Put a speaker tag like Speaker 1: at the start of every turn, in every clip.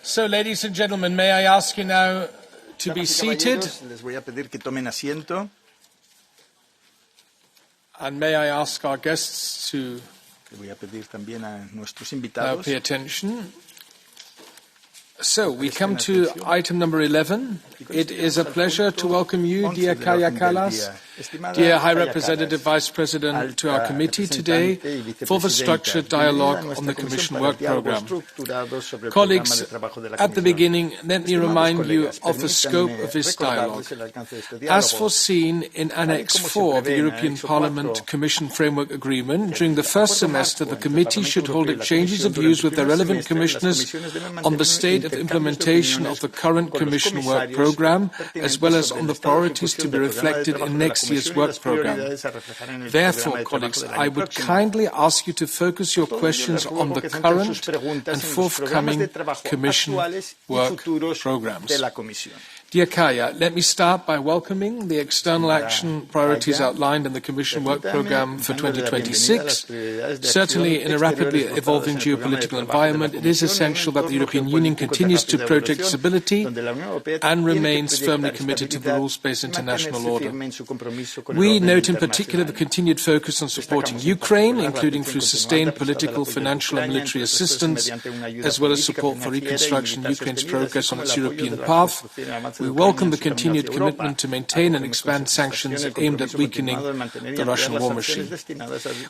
Speaker 1: So, ladies and gentlemen, may I ask you now to be seated?
Speaker 2: Les voy a pedir que tomen asiento.
Speaker 1: And may I ask our guests to
Speaker 2: Le voy a pedir también a nuestros
Speaker 1: now
Speaker 2: invitados.
Speaker 1: pay attention. So, we come to item number 11. It is a pleasure to welcome you, dear Kaja Kallas, dear High Representative Vice President, to our committee today for the structured dialogue on the Commission work program. Colleagues, at the beginning, let me remind you of the scope of this dialogue. As foreseen in Annex 4 of the European Parliament Commission Framework Agreement, during the first semester, the committee should hold exchanges of views with the relevant commissioners on the state of implementation of the current Commission work program, as well as on the priorities to be reflected in next year's work program. Therefore, colleagues, I would kindly ask you to focus your questions on the current and forthcoming Commission work programs. Dear Kaja, let me start by welcoming the external action priorities outlined in the Commission work program for 2026. Certainly, in a rapidly evolving geopolitical environment, it is essential that the European Union continues to project stability and remains firmly committed to the rules-based international order. We note in particular the continued focus on supporting Ukraine, including through sustained political, financial and military assistance, as well as support for reconstruction and Ukraine's progress on its European path. We welcome the continued commitment to maintain and expand sanctions aimed at weakening the Russian war machine.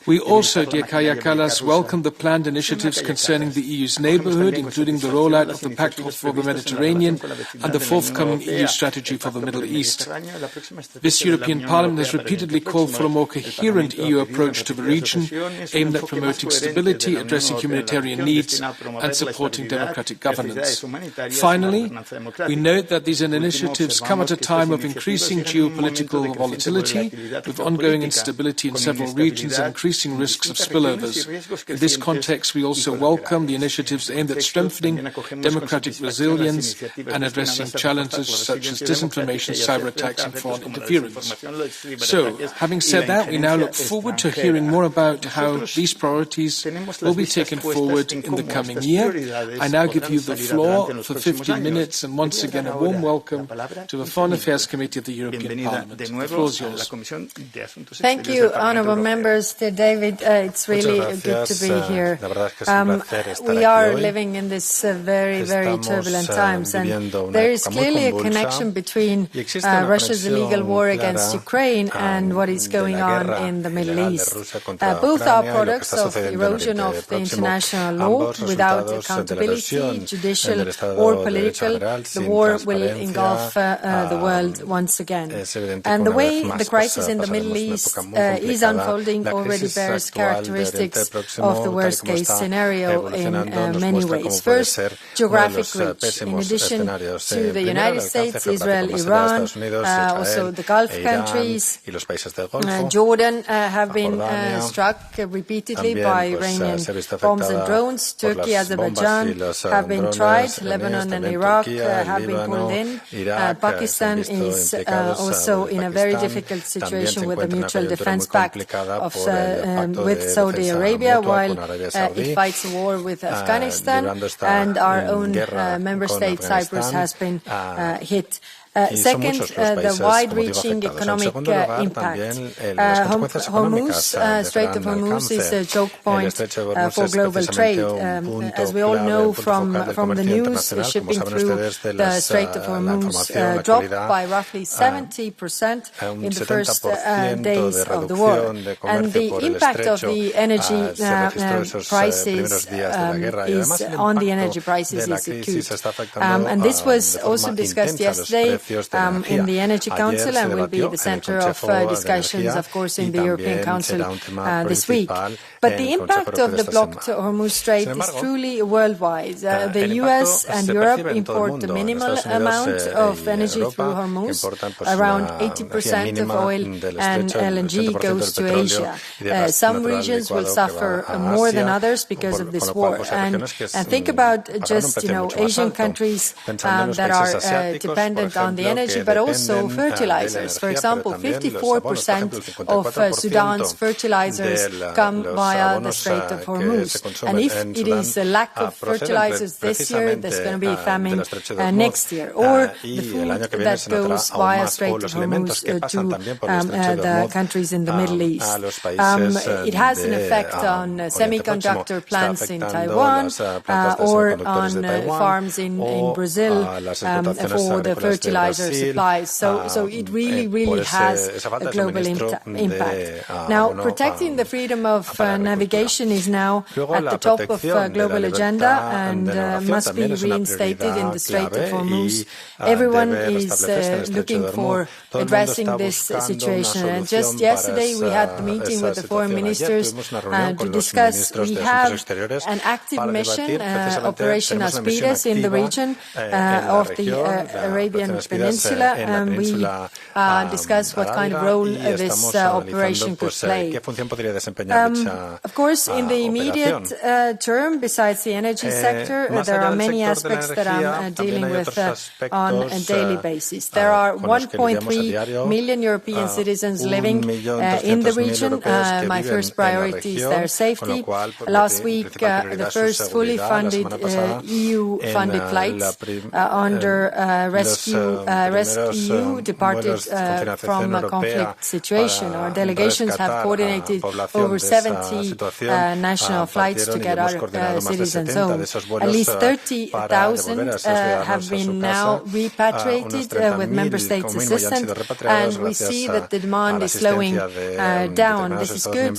Speaker 1: We also, dear Kaja Kallas, welcome the planned initiatives concerning the EU's neighbourhood, including the rollout of the Pact for the Mediterranean and the forthcoming EU strategy for the Middle East. This European Parliament has repeatedly called for a more coherent EU approach to the region, aimed at promoting stability, addressing humanitarian needs and supporting democratic governance. Finally, we note that these initiatives come at a time of increasing geopolitical volatility, with ongoing instability in several regions and increasing risks of spillovers. In this context, we also welcome the initiatives aimed at strengthening democratic resilience and addressing challenges such as disinformation, cyber attacks and foreign interference. So, having said that, we now look forward to hearing more about how these priorities will be taken forward in the coming year. I now give you the floor for 15 minutes, and once again a warm welcome to the Foreign Affairs Committee of the European Parliament. The floor is yours.
Speaker 3: Thank you, honourable members. Dear David, it's really good to be here. We are living in this very, very turbulent times, and there is clearly a connection between Russia's illegal war against Ukraine and what is going on in the Middle East. Both are products of erosion of the international law. Without accountability, judicial or political, the war will engulf the world once again. And the way the crisis in the Middle East is unfolding already bears characteristics of the worst-case scenario in many ways. First, geographic reach. In addition to the United States, Israel, Iran, also the Gulf countries, Jordan have been struck repeatedly by Iranian bombs and drones. Turkey, Azerbaijan have been tried. Lebanon and Iraq have been pulled in. Pakistan is also in a very difficult situation with the Mutual Defense Pact with Saudi Arabia, while it fights a war with Afghanistan, and our own member state Cyprus has been hit. Second, the wide-reaching economic impact. Strait of Ormuz is a choke point for global trade. As we all know from the news, shipping through the Strait of Ormuz dropped by roughly 70% in the first days of the war. And the impact of the energy prices is on the energy prices is acute. And this was also discussed yesterday in the Energy Council, and will be the center of discussions, of course, in the European Council this week. But the impact of the blocked Hormuz Strait is truly worldwide. The US and Europe import the minimal amount of energy through Hormuz. Around 80% of oil and LNG goes to Asia. Some regions will suffer more than others because of this war. And think about just, Asian countries that are dependent on on the energy, but also fertilizers. For example, 54% of Sudan's fertilizers come via the Strait of Hormuz. And if it is a lack of fertilizers this year, there's going to be famine next year. Or the food that goes via Strait of Hormuz to the countries in the Middle East. It has an effect on semiconductor plants in Taiwan or on farms in Brazil for the fertilizer supplies. So it really has a global impact. Now, protecting the freedom of navigation is now at the top of global agenda and must be reinstated in the Strait of Hormuz. Everyone is looking for addressing this situation. And just yesterday we had the meeting with the foreign ministers to discuss. We have an active mission, Operation Aspides, in the region of the Arabian Peninsula, and we discuss what kind of role this operation could play. Of course, in the immediate term, besides the energy sector, there are many aspects that I'm dealing with on a daily basis. There are 1.3 million European citizens living in the region. My first priority is their safety. Last week, the first fully funded EU-funded flights under rescEU departed from a conflict situation. Our delegations have coordinated over 70 national flights to get our citizens home. At least 30,000 have been now repatriated with member states' assistance, and we see that the demand is slowing down. This is good,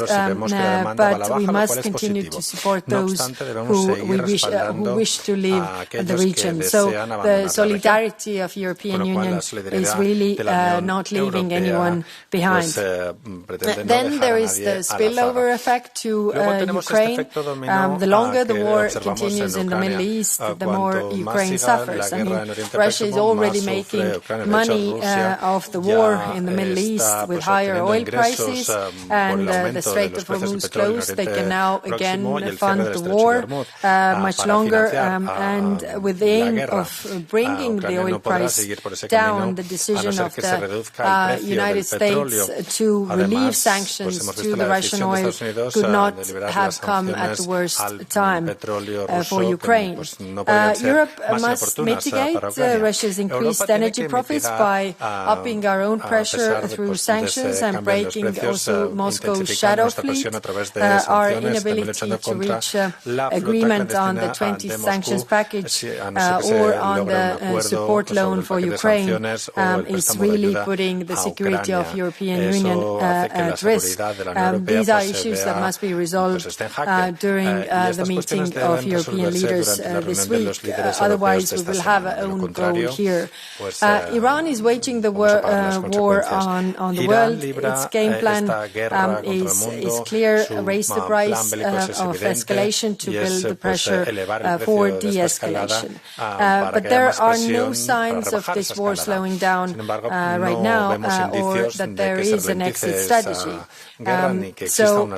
Speaker 3: but we must continue to support those who wish to leave the region. So the solidarity of European Union is really not leaving anyone behind. Then there is the spillover effect to Ukraine. The longer the war continues in the Middle East, the more Ukraine suffers. I mean, Russia is already making money off the war in the Middle East with higher oil prices, and the Strait of Hormuz closed. They can now again fund the war much longer, and with the aim of bringing the oil price down, the decision of the United States to relieve sanctions to the Russian oil could not have come at the worst time for Ukraine. Europe must mitigate Russia's increased energy profits by upping our own pressure through sanctions and breaking also Moscow's shadow fleet. Our inability to reach agreement on the 20th sanctions package or on the support loan for Ukraine is really putting the security of European Union at risk. These are issues that must be resolved during the meeting of European leaders this week. Otherwise, we will have our own goal here. Iran is waging the war on the world. Its game plan is clear: raise the price of escalation to build the pressure for de-escalation. But there are no signs of this war slowing down right now, or that there is an exit strategy. So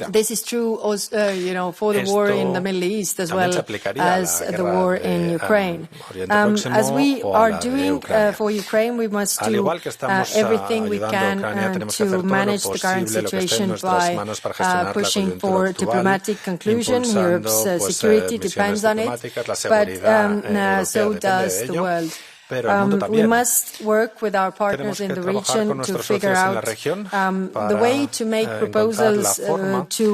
Speaker 3: this is true also, for the war in the Middle East as well as the war in Ukraine. As we are doing for Ukraine, we must do everything we can to manage the current situation by pushing for diplomatic conclusion. Europe's security depends on it, but so does the world. We must work with our partners in the region to figure out the way to make proposals to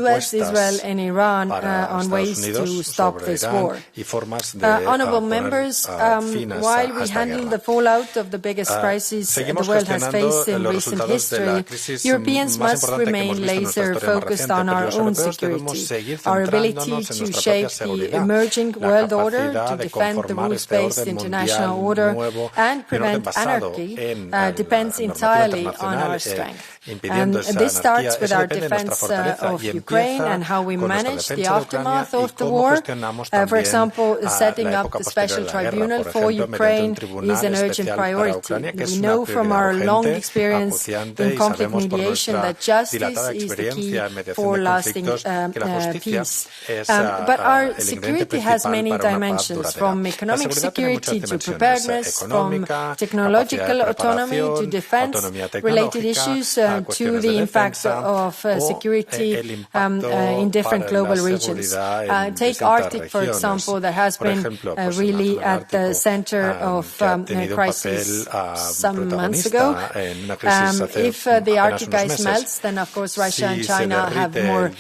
Speaker 3: US, Israel and Iran on ways to stop this war. Honourable members, while we handle the fallout of the biggest crisis the world has faced in recent history, Europeans must remain laser focused on our own security. Our ability to shape the emerging world order, to defend the rules-based international order and prevent anarchy depends entirely on our strength. This starts with our defense of Ukraine and how we manage the aftermath of the war. For example, setting up the special tribunal for Ukraine is an urgent priority. We know from our long experience in conflict mediation that justice is the key for lasting peace. But our security has many dimensions, from economic security to preparedness, from technological autonomy to defense-related issues, to the impact of security in different global regions. Take Arctic, for example, that has been really at the center of crisis some months ago. If the Arctic ice melts, then of course Russia and China have more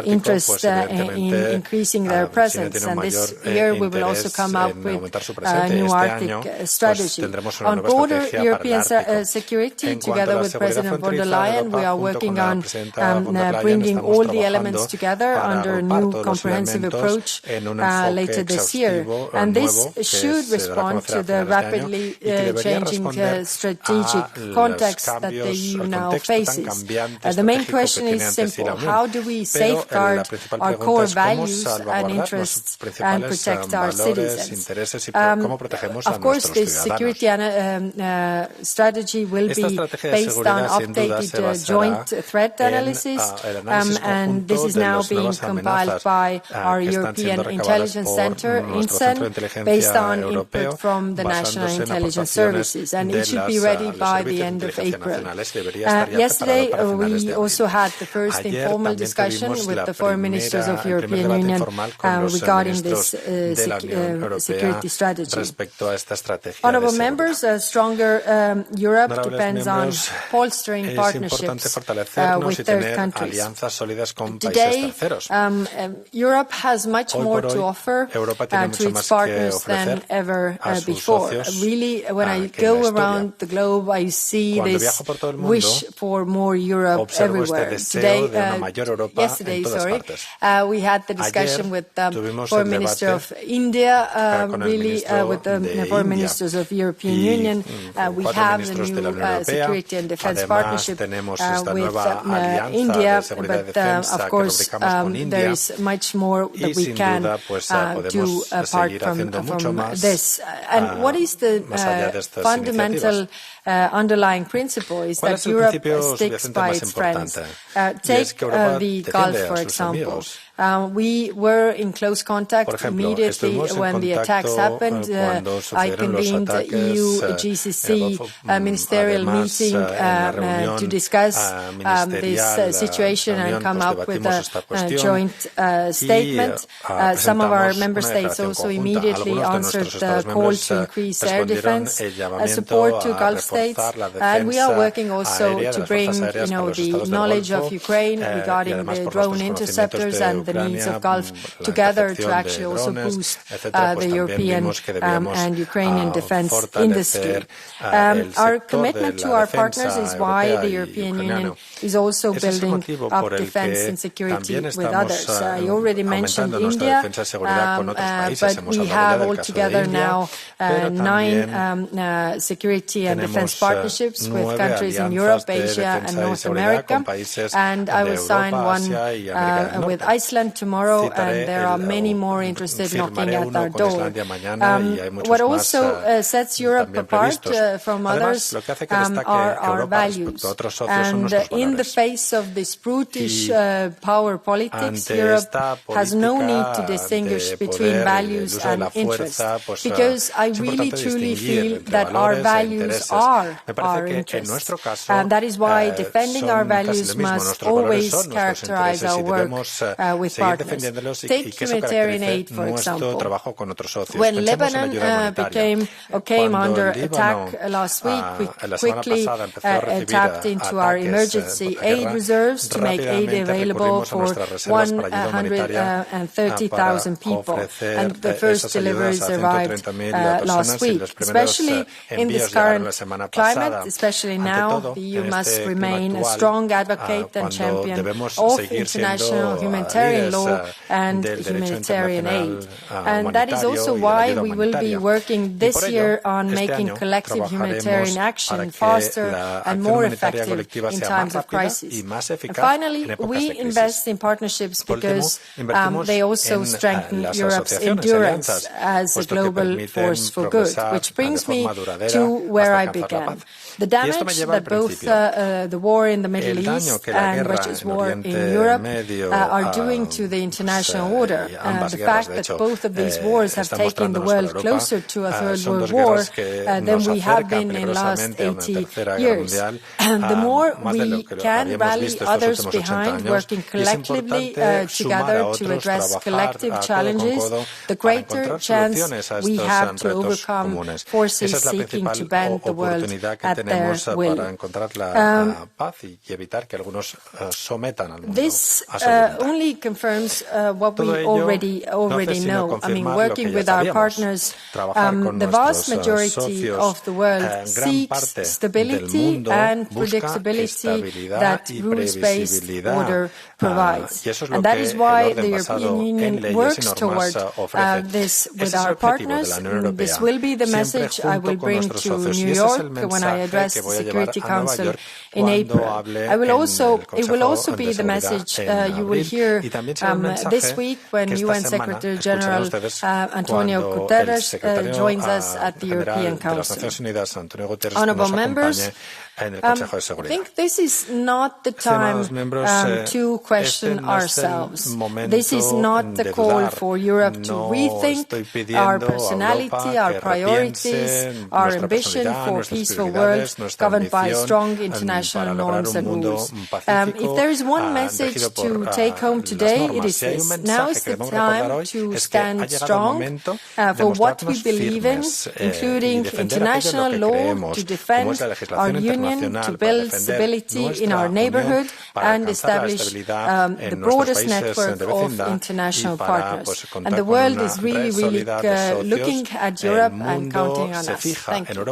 Speaker 3: interest in increasing their presence. And this year we will also come up with a new Arctic strategy. On broader European security, together with President von der Leyen, we are working on bringing all the elements together under a new comprehensive approach later this year. And this should respond to the rapidly changing strategic context that the EU now faces. The main question is simple. How do we safeguard our core values and interests and protect our citizens? Of course, this security strategy will be based on updated joint threat analysis, and this is now being compiled by our European Intelligence Center, INCEN, based on input from the National Intelligence Services, and it should be ready by the end of April. Yesterday, we also had the first informal discussion with the foreign ministers of the European Union regarding this security strategy. Honourable members, a stronger Europe depends on bolstering partnerships with third countries. Today, Europe has much more to offer to its partners than ever before. Really, when I go around the globe, I see this wish for more Europe everywhere. Yesterday, we had the discussion with the Foreign Minister of India, with the Foreign Ministers of the European Union. We have the new security and defense partnership with India, but of course there is much more that we can do apart from this. And what is the fundamental underlying principle is that Europe sticks by its friends. Take the Gulf, for example. We were in close contact immediately when the attacks happened. I convened the EU GCC ministerial meeting to discuss this situation and come up with a joint statement. Some of our member states also immediately answered the call to increase air defense support to Gulf states, and we are working also to bring the knowledge of Ukraine regarding the drone interceptors and the needs of Gulf together to actually also boost the European and Ukrainian defense industry. Our commitment to our partners is why the European Union is also building up defense and security with others. I already mentioned India, but we have altogether now 9 security and defense partnerships with countries in Europe, Asia and North America, and I will sign one with Iceland tomorrow, and there are many more interested knocking at our door. What also sets Europe apart from others are our values, and in the face of this brutish power politics, Europe has no need to distinguish between values and interests, because I really truly feel that our values are our interests, and that is why defending our values must always characterize our work with partners. Take humanitarian aid, for example. When Lebanon came under attack last week, we quickly tapped into our emergency aid reserves to make aid available for 130,000 people, and the first deliveries arrived last week. Especially in this current climate, especially now, the EU must remain a strong advocate and champion of international humanitarian law and humanitarian aid. And that is also why we will be working this year on making collective humanitarian action faster and more effective in times of crisis. And finally, we invest in partnerships because they also strengthen Europe's endurance as a global force for good, which brings me to where I began. The damage that both the war in the Middle East and Russia's war in Europe are doing according to the international order. The fact that both of these wars have taken the world closer to a third world war than we have been in the last 80 years. The more we can rally others behind, working collectively together to address collective challenges, the greater chance we have to overcome forces seeking to bend the world at their will. This only confirms what we already know. I mean, working with our partners, the vast majority of the world seeks stability and predictability that rules-based order provides. And that is why the European Union works toward this with our partners. This will be the message I will bring to New York when I address the Security Council in April. It will also be the message you will hear this week when UN Secretary General Antonio Guterres joins us at the European Council. Honourable members, I think this is not the time to question ourselves. This is not the call for Europe to rethink our personality, our priorities, our ambition for a peaceful world governed by strong international norms and rules. If there is one message to take home today, it is this. Now is the time to stand strong for what we believe in, including international law, to defend our union, to build stability in our neighborhood and establish the broadest network of international partners. And the world is really looking at Europe and counting on us. Thank you.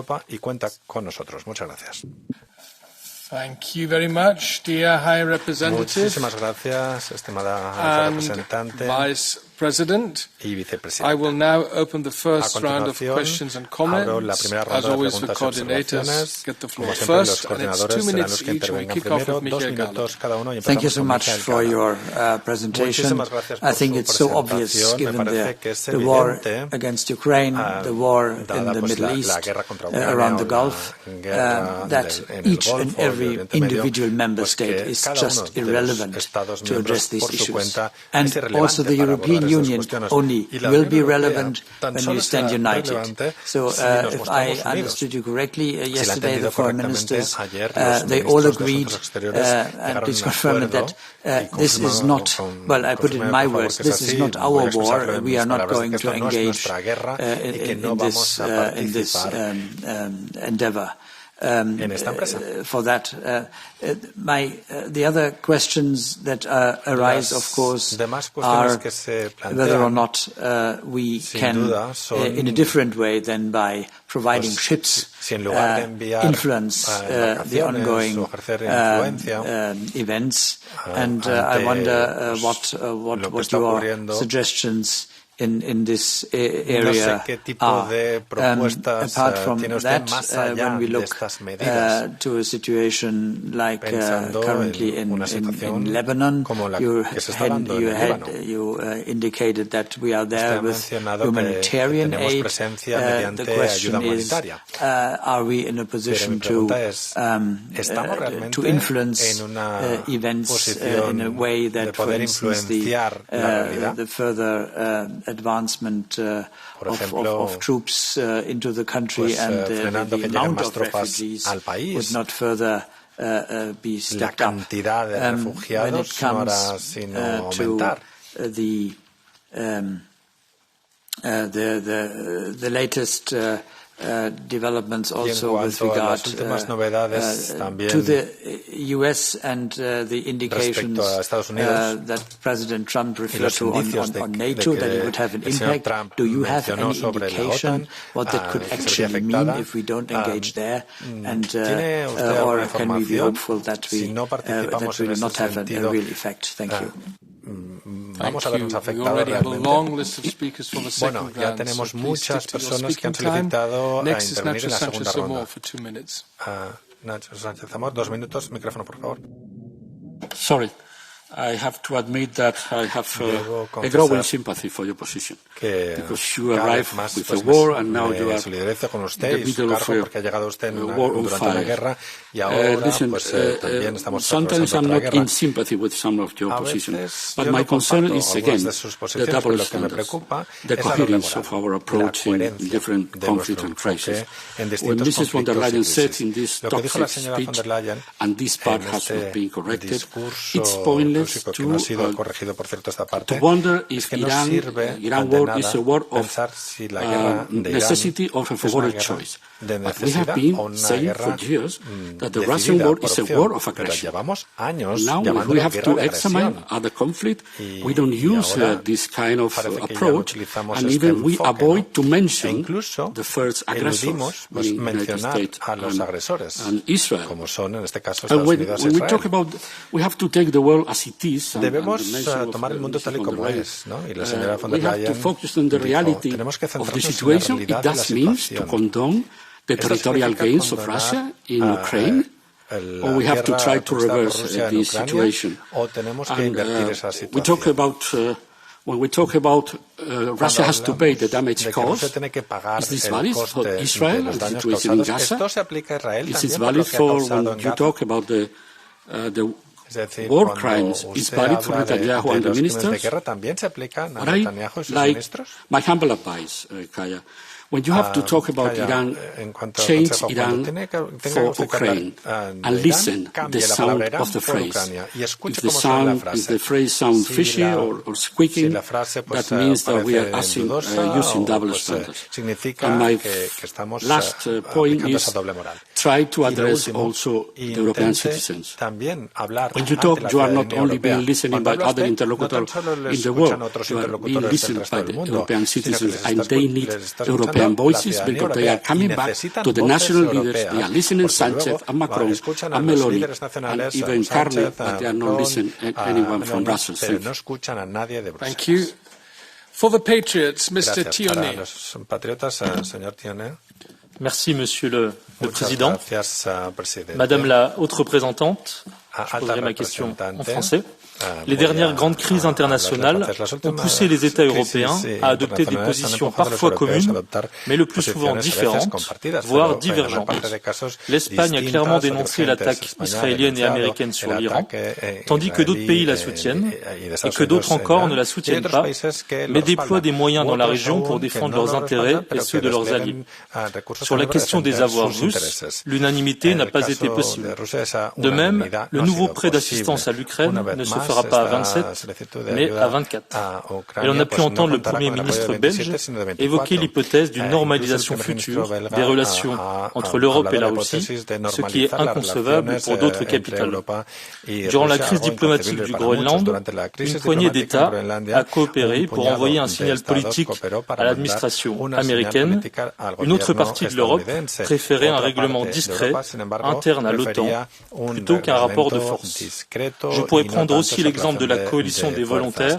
Speaker 1: Thank you very much, dear High Representative and Vice President. I will now open the first round of questions and comments. As always, the coordinators get the floor first, and it's 2 minutes each. We kick off with Michael Gahler.
Speaker 4: Thank you so much for your presentation. I think it's so obvious, given the war against Ukraine, the war in the Middle East, around the Gulf, that each and every individual member state is just irrelevant to address these issues. And also the European Union only will be relevant when you stand united. So if I understood you correctly, yesterday the foreign ministers, they all agreed, and please confirm that this is not, well, I put it in my words, this is not our war. We are not going to engage in this endeavor. For that, the other questions that arise, of course, are whether or not we can, in a different way than by providing ships, influence the ongoing events. And I wonder what your suggestions in this area apart from that, when we look to a situation like currently in Lebanon, you indicated that we are there with humanitarian aid. The question is, are we in a position to influence events in a way that, for instance, the further advancement of troops into the country and the amount of refugees would not further be stepped up. When it comes to the latest developments also with regard to the U.S. and the indications that President Trump referred to on NATO, that it would have an impact. Do you have any indication what that could actually mean if we don't engage there? And or can we be hopeful that we will not have a real effect? Thank you.
Speaker 1: Vamos a vernos afectados realmente. Bueno, ya tenemos muchas personas que han solicitado a intervenir en la segunda ronda. Nacho Sánchez Amor, 2 minutos. Micrófono, por favor.
Speaker 5: Sorry. I have to admit that I have a growing sympathy for your position, because you arrived with a war and now you are in the middle of a war on fire. Listen, sometimes I'm not in sympathy with some of your positions, but my concern is again the double standards, the coherence of our approach in different conflicts and crises. When Mrs. von der Leyen said in this toxic speech, and this part has not been corrected, it's pointless to wonder if Iran war is a war of necessity or of a moral choice. But we have been saying for years that the Russian war is a war of aggression. Now, if we have to examine the conflict, we don't use this kind of approach, and even we avoid to mention the first aggressors, meaning the United States and Israel. And when we talk about, we have to take the world as it is.
Speaker 6: Debemos tomar el mundo tal y como es, ¿no? Y la señora von der Leyen
Speaker 5: we have to focus on the reality of the situation. It does mean to condone the territorial gains of Russia in Ukraine, or we have to try to reverse this situation. And we talk about when we talk about Russia has to pay the damage caused, is this valid for Israel and the situation in Gaza? Is it valid for when you talk about the war crimes? Is valid for Netanyahu and the ministers? But I like my humble advice, Kaja. When you have to talk about Iran, change Iran for Ukraine and listen the sound of the phrase. If the phrase sounds fishy or squeaking, that means that we are using double standards. And my last point is try to address also the European citizens. When you talk, you are not only being listened by other interlocutors in the world, you are being listened by the European citizens, and they need European voices because they are coming back to the national leaders. They are listening to Sanchez and Macron and Meloni and even Carney, but they are not listening to anyone from Brussels.
Speaker 1: Thank you. For the Patriots, Mr. Tione.
Speaker 7: Merci, Monsieur le Président. Madame la Haute Représentante, je poserai ma question en français. Les dernières grandes crises internationales ont poussé les États européens à adopter des positions parfois communes, mais le plus souvent différentes, voire divergentes. L'Espagne a clairement dénoncé l'attaque israélienne et américaine sur l'Iran, tandis que d'autres pays la soutiennent, et que d'autres encore ne la soutiennent pas, mais déploient des moyens dans la région pour défendre leurs intérêts et ceux de leurs alliés. Sur la question des avoirs russes, l'unanimité n'a pas été possible. De même, le nouveau prêt d'assistance à l'Ukraine ne se fera pas à 27, mais à 24. Et on a pu entendre le Premier ministre belge évoquer l'hypothèse d'une normalisation future des relations entre l'Europe et la Russie, ce qui est inconcevable pour d'autres capitales. Durant la crise diplomatique du Groenland, une poignée d'États a coopéré pour envoyer un signal politique à l'administration américaine. Une autre partie de l'Europe préférait un règlement discret interne à l'OTAN plutôt qu'un rapport de force. Je pourrais prendre aussi l'exemple de la coalition des volontaires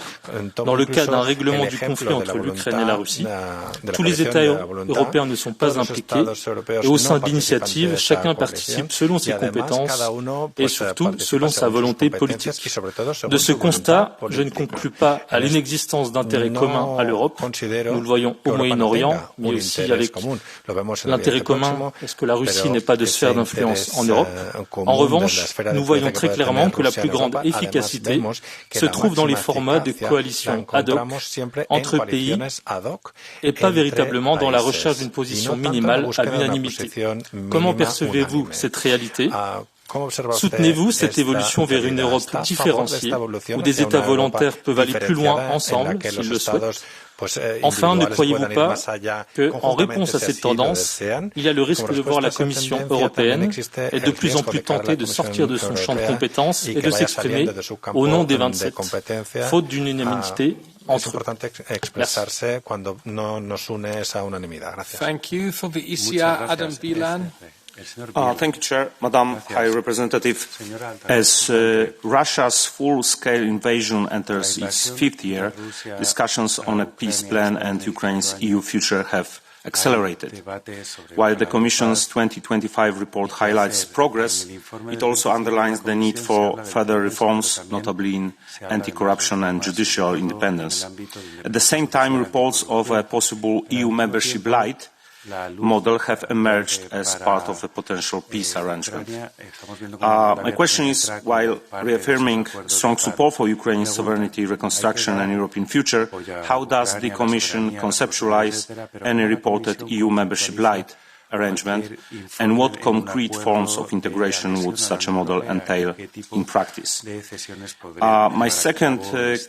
Speaker 7: dans le cas d'un règlement du conflit entre l'Ukraine et la Russie. Tous les États européens ne sont pas impliqués et au sein de l'initiative, chacun participe selon ses compétences et surtout selon sa volonté politique. De ce constat, je ne conclus pas à l'inexistence d'intérêts communs à l'Europe. Nous le voyons au Moyen-Orient, mais aussi avec l'intérêt commun, est-ce que la Russie n'est pas de sphère d'influence en Europe. En revanche, nous voyons très clairement que la plus grande efficacité se trouve dans les formats de coalitions ad hoc entre pays et pas véritablement dans la recherche d'une position minimale à l'unanimité. Comment percevez-vous cette réalité ? Soutenez-vous cette évolution vers une Europe différenciée où des États volontaires peuvent aller plus loin ensemble s'ils le souhaitent ? Enfin, ne croyez-vous pas qu'en réponse à cette tendance, il y a le risque de voir la Commission européenne être de plus en plus tentée de sortir de son champ de compétences et de s'exprimer au nom des 27, faute d'une unanimité entre eux. Merci.
Speaker 1: Thank you. For the ECR, Adam Bilan.
Speaker 8: Thank you, Chair. Madam High Representative, as Russia's full-scale invasion enters its fifth year, discussions on a peace plan and Ukraine's EU future have accelerated. While the Commission's 2025 report highlights progress, it also underlines the need for further reforms, notably in anti-corruption and judicial independence. At the same time, reports of a possible EU membership light model have emerged as part of a potential peace arrangement. My question is, while reaffirming strong support for Ukraine's sovereignty, reconstruction and European future, how does the Commission conceptualize any reported EU membership light arrangement, and what concrete forms of integration would such a model entail in practice? My second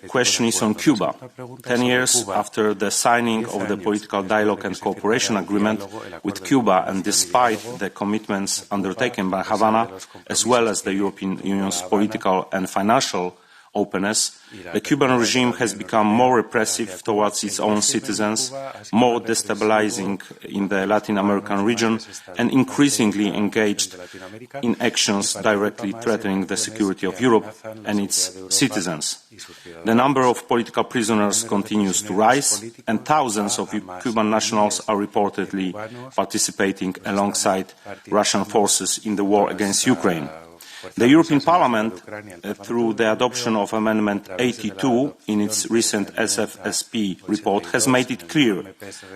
Speaker 8: question is on Cuba. 10 years after the signing of the Political Dialogue and Cooperation Agreement with Cuba, and despite the commitments undertaken by Havana, as well as the European Union's political and financial openness, the Cuban regime has become more repressive towards its own citizens, more destabilizing in the Latin American region, and increasingly engaged in actions directly threatening the security of Europe and its citizens. The number of political prisoners continues to rise, and thousands of Cuban nationals are reportedly participating alongside Russian forces in the war against Ukraine. The European Parliament, through the adoption of Amendment 82 in its recent SFSP report, has made it clear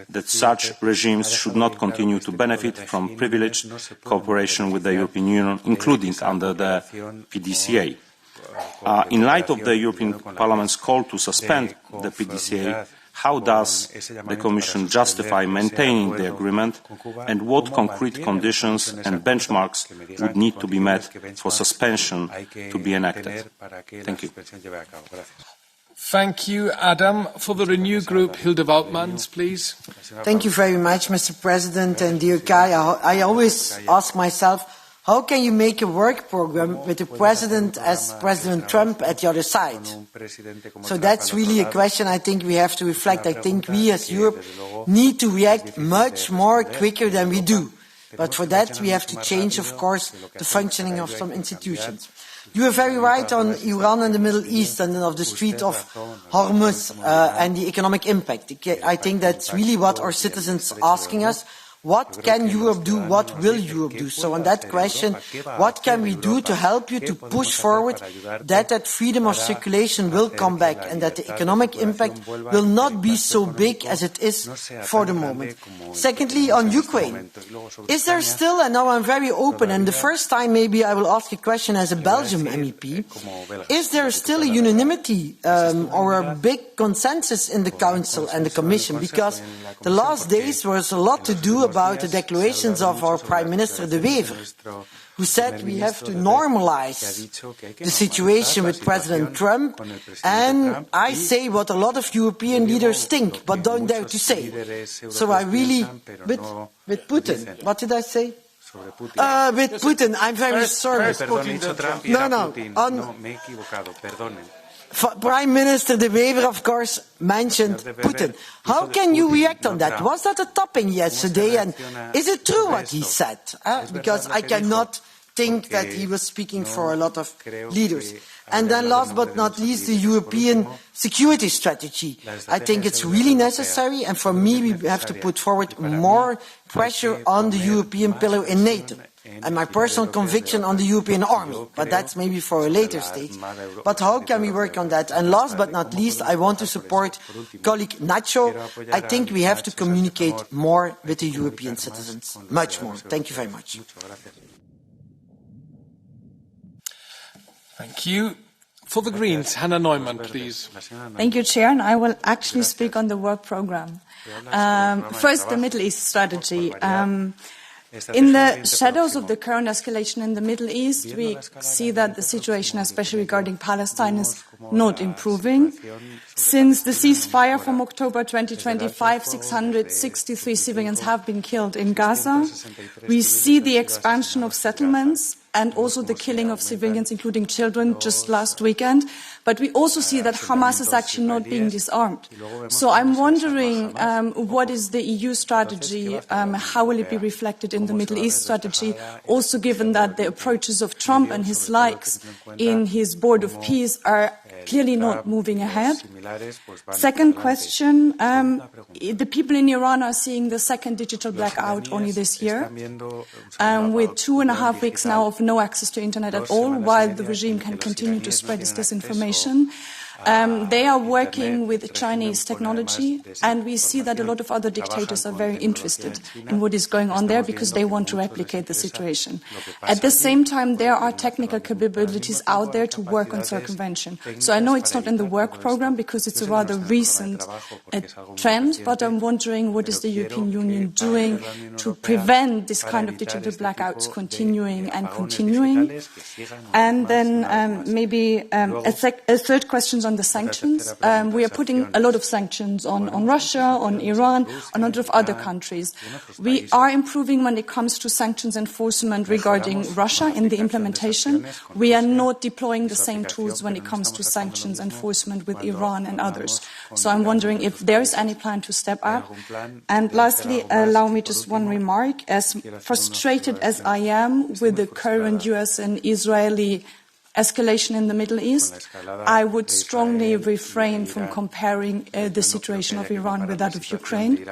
Speaker 8: that such regimes should not continue to benefit from privileged cooperation with the European Union, including under the PDCA. In light of the European Parliament's call to suspend the PDCA, how does the Commission justify maintaining the agreement, and what concrete conditions and benchmarks would need to be met for suspension to be enacted? Thank you.
Speaker 1: Thank you, Adam. For the Renew Group, Hilde Woutmans, please.
Speaker 9: Thank you very much, Mr. President. And dear Kaja, I always ask myself, how can you make a work program with the President as President Trump at the other side? So that's really a question I think we have to reflect. I think we as Europe need to react much more quicker than we do. But for that we have to change, of course, the functioning of some institutions. You are very right on Iran and the Middle East and of the Strait of Ormuz and the economic impact. I think that's really what our citizens are asking us. What can Europe do? What will Europe do? So on that question, what can we do to help you to push forward that freedom of circulation will come back and that the economic impact will not be so big as it is for the moment? Secondly, on Ukraine, is there still, and now I'm very open, and the first time maybe I will ask a question as a Belgian MEP, is there still a unanimity or a big consensus in the Council and the Commission? Because the last days was a lot to do about the declarations of our Prime Minister De Wever, who said we have to normalize the situation with President Trump, and I say what a lot of European leaders think, but don't dare to say. So I really, with Putin, what did I say? With Putin, I'm very sorry. Prime Minister De Wever, of course, mentioned Putin. How can you react on that? Was that a topic yesterday? And is it true what he said? Because I cannot think that he was speaking for a lot of leaders. And then last but not least, the European security strategy. I think it's really necessary, and for me, we have to put forward more pressure on the European pillar in NATO. And my personal conviction on the European army, but that's maybe for a later stage. But how can we work on that? And last but not least, I want to support colleague Nacho. I think we have to communicate more with the European citizens, much more. Thank you very much.
Speaker 1: Thank you. For the Greens, Hannah Neumann, please.
Speaker 10: Thank you, Chair, and I will actually speak on the work program. First, the Middle East strategy. In the shadows of the current escalation in the Middle East, we see that the situation, especially regarding Palestine, is not improving. Since the ceasefire from October 2025, 663 civilians have been killed in Gaza. We see the expansion of settlements and also the killing of civilians, including children, just last weekend. But we also see that Hamas is actually not being disarmed. So I'm wondering what is the EU strategy, how will it be reflected in the Middle East strategy, also given that the approaches of Trump and his likes in his Board of Peace are clearly not moving ahead. Second question, the people in Iran are seeing the second digital blackout only this year, with 2.5 weeks now of no access to internet at all, while the regime can continue to spread its disinformation. They are working with Chinese technology, and we see that a lot of other dictators are very interested in what is going on there because they want to replicate the situation. At the same time, there are technical capabilities out there to work on circumvention. So I know it's not in the work program because it's a rather recent trend, but I'm wondering what is the European Union doing to prevent this kind of digital blackouts continuing. And then maybe a third question on the sanctions. We are putting a lot of sanctions on Russia, on Iran, on a lot of other countries. We are improving when it comes to sanctions enforcement regarding Russia in the implementation. We are not deploying the same tools when it comes to sanctions enforcement with Iran and others. So I'm wondering if there is any plan to step up. And lastly, allow me just one remark. As frustrated as I am with the current US and Israeli escalation in the Middle East, I would strongly refrain from comparing the situation of Iran with that of Ukraine,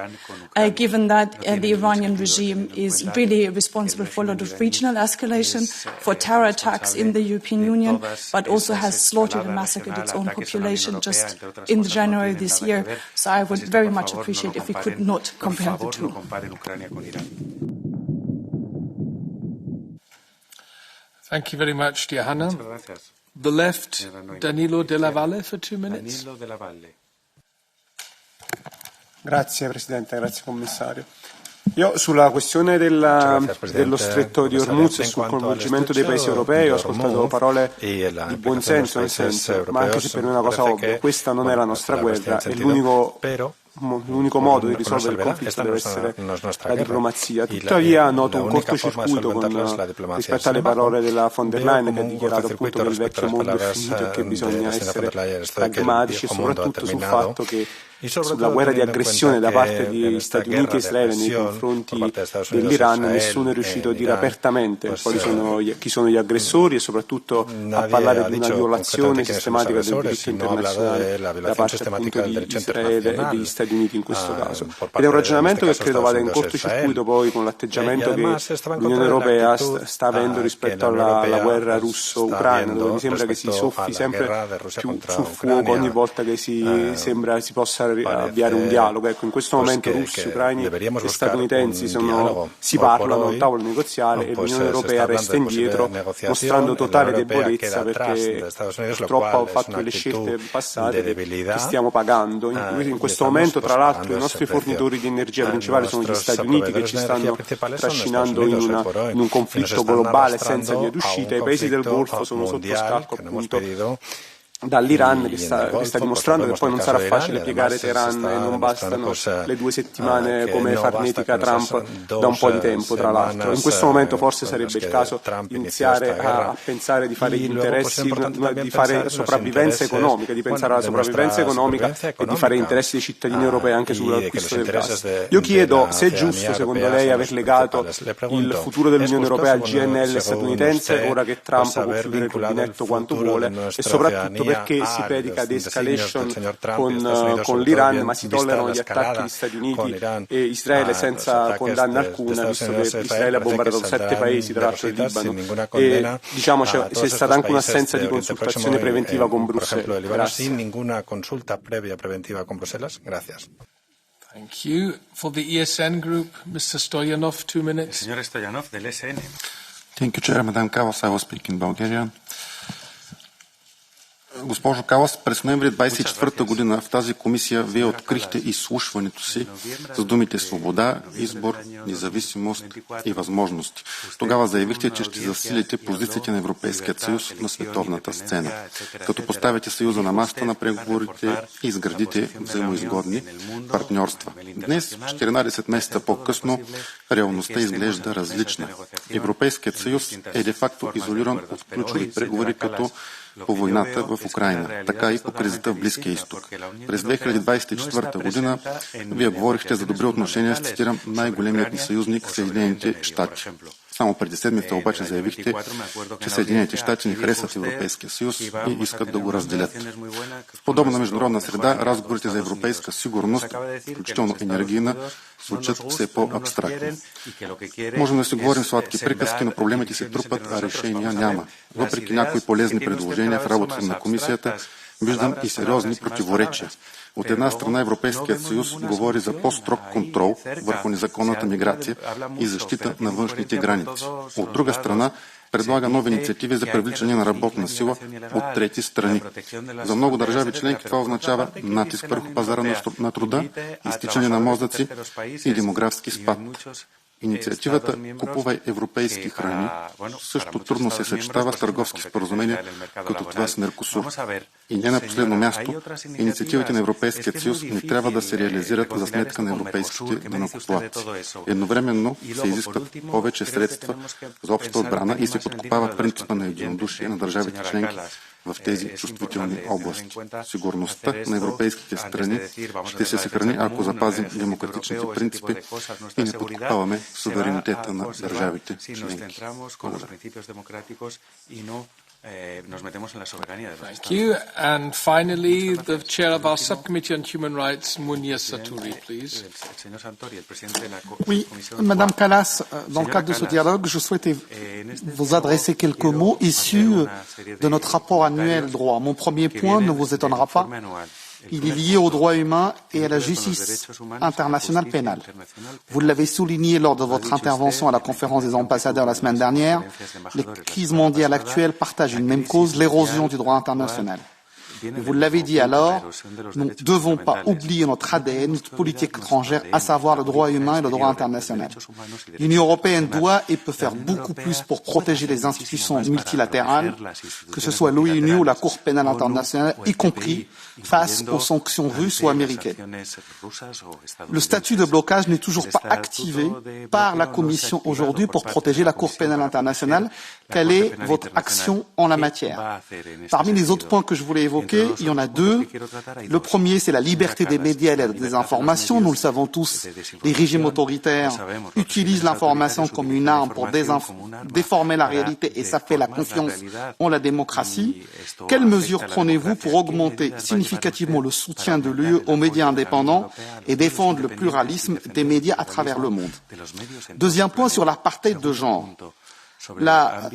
Speaker 10: given that the Iranian regime is really responsible for a lot of regional escalation, for terror attacks in the European Union, but also has slaughtered and massacred its own population just in January this year. So I would very much appreciate if we could not compare the two.
Speaker 1: Thank you very much, dear Hannah. The left, Danilo Della Valle for 2 minutes.
Speaker 11: Grazie Presidente, grazie Commissario. Io sulla questione dello stretto di Ormuz e sul coinvolgimento dei paesi europei ho ascoltato parole di buon senso, nel senso, ma anche se per me è una cosa ovvia, questa non è la nostra guerra, è l'unico modo di risolvere il conflitto deve essere la diplomazia. Tuttavia noto un cortocircuito rispetto alle parole della von der Leyen, che ha dichiarato appunto che il vecchio mondo è finito e che bisogna essere pragmatici, e soprattutto sul fatto che sulla guerra di aggressione da parte di Stati Uniti e Israele nei confronti dell'Iran nessuno è riuscito a dire apertamente chi sono gli aggressori e soprattutto a parlare di una violazione sistematica del diritto internazionale da parte appunto di Israele e degli Stati Uniti in questo caso. Ed è un ragionamento che credo vada in cortocircuito poi con l'atteggiamento che l'Unione Europea sta avendo rispetto alla guerra russo-ucraina, dove mi sembra che si soffi sempre più sul fuoco ogni volta che sembra si possa avviare un dialogo. Ecco, in questo momento russi, ucraini e statunitensi si parlano al tavolo negoziale e l'Unione Europea resta indietro, mostrando totale debolezza perché purtroppo ha fatto delle scelte passate che stiamo pagando. In questo momento, tra l'altro, i nostri fornitori di energia principali sono gli Stati Uniti, che ci stanno trascinando in un conflitto globale senza via d'uscita. I paesi del Golfo sono sotto scacco appunto dall'Iran, che sta dimostrando che poi non sarà facile piegare Teheran e non bastano le 2 settimane come farnetica Trump da un po' di tempo, tra l'altro. In questo momento forse sarebbe il caso di iniziare a pensare di fare gli interessi, di fare sopravvivenza economica, di pensare alla sopravvivenza economica e di fare interessi dei cittadini europei anche sull'acquisto del gas. Io chiedo se è giusto, secondo lei, aver legato il futuro dell'Unione Europea al GNL statunitense, ora che Trump può chiudere il rubinetto quanto vuole, e soprattutto perché si predica di escalation con l'Iran, ma si tollerano gli attacchi di Stati Uniti e Israele senza condanna alcuna, visto che Israele ha bombardato 7 paesi, tra l'altro il Libano, e diciamo c'è stata anche un'assenza di consultazione preventiva con Bruxelles.
Speaker 6: Sin ninguna consulta previa preventiva con Bruselas. Gracias.
Speaker 1: Thank you. For the ESN group, Mr. Stoyanov, 2 minutes.
Speaker 12: Signor Stoyanov, dell'ESN.
Speaker 13: Thank you, Chair. Madam Kallas, I will speak in Bulgarian. Госпожо Калас, през ноември 24-та година в тази комисия вие открихте изслушването си с думите свобода, избор, независимост и възможности. Тогава заявихте, че ще засилите позициите на Европейския съюз на световната сцена, като поставите Съюза на масата на преговорите и изградите взаимоизгодни партньорства. Днес, 14 месеца по-късно, реалността изглежда различна. Европейският съюз е де-факто изолиран от ключови преговори като по войната в Украйна, така и по кризата в Близкия изток. През 2024 година вие говорихте за добри отношения с, цитирам, най-големият ни съюзник Съединените щати. Само преди седмица обаче заявихте, че Съединените щати не харесват Европейския съюз и искат да го разделят. В подобна международна среда разговорите за европейска сигурност, включително енергийна, звучат все по-абстрактни. Можем да си говорим сладки приказки, но проблемите се трупат, а решения няма. Въпреки някои полезни предложения в работата на комисията, виждам и сериозни противоречия. От една страна Европейският съюз говори за по-строг контрол върху незаконната миграция и защита на външните граници. От друга страна предлага нови инициативи за привличане на работна сила от трети страни. За много държави членки това означава натиск върху пазара на труда, изтичане на мозъци и демографски спад. Инициативата "Купувай европейски храни" също трудно се съчетава с търговски споразумения, като това с Меркосур. И не на последно място, инициативите на Европейския съюз не трябва да се реализират за сметка на европейските данъкоплатци. Едновременно се изискват повече средства за обща отбрана и се подкопава принципа на единодушие на държавите членки в тези чувствителни области. Сигурността на европейските страни ще се съхрани, ако запазим демократичните принципи и не подкопаваме суверенитета на държавите членки.
Speaker 1: Thank you. And finally, the chair of our subcommittee on human rights, Munir Saturi, please.
Speaker 12: Oui, Madame Kallas, dans le cadre de ce dialogue, je souhaitais vous adresser quelques mots issus de notre rapport annuel droit. Mon premier point ne vous étonnera pas. Il est lié aux droits humains et à la justice internationale pénale. Vous l'avez souligné lors de votre intervention à la conférence des ambassadeurs la semaine dernière, les crises mondiales actuelles partagent une même cause, l'érosion du droit international. Vous l'avez dit alors, nous ne devons pas oublier notre ADN, notre politique étrangère, à savoir le droit humain et le droit international. L'Union européenne doit et peut faire beaucoup plus pour protéger les institutions multilatérales, que ce soit l'ONU ou la Cour pénale internationale, y compris face aux sanctions russes ou américaines. Le statut de blocage n'est toujours pas activé par la Commission aujourd'hui pour protéger la Cour pénale internationale. Quelle est votre action en la matière? Parmi les autres points que je voulais évoquer, il y en a deux. Le premier, c'est la liberté des médias et la désinformation. Nous le savons tous, les régimes autoritaires utilisent l'information comme une arme pour déformer la réalité et saper la confiance en la démocratie. Quelles mesures prenez-vous pour augmenter significativement le soutien de l'UE aux médias indépendants et défendre le pluralisme des médias à travers le monde? Deuxième point, sur l'apartheid de genre. La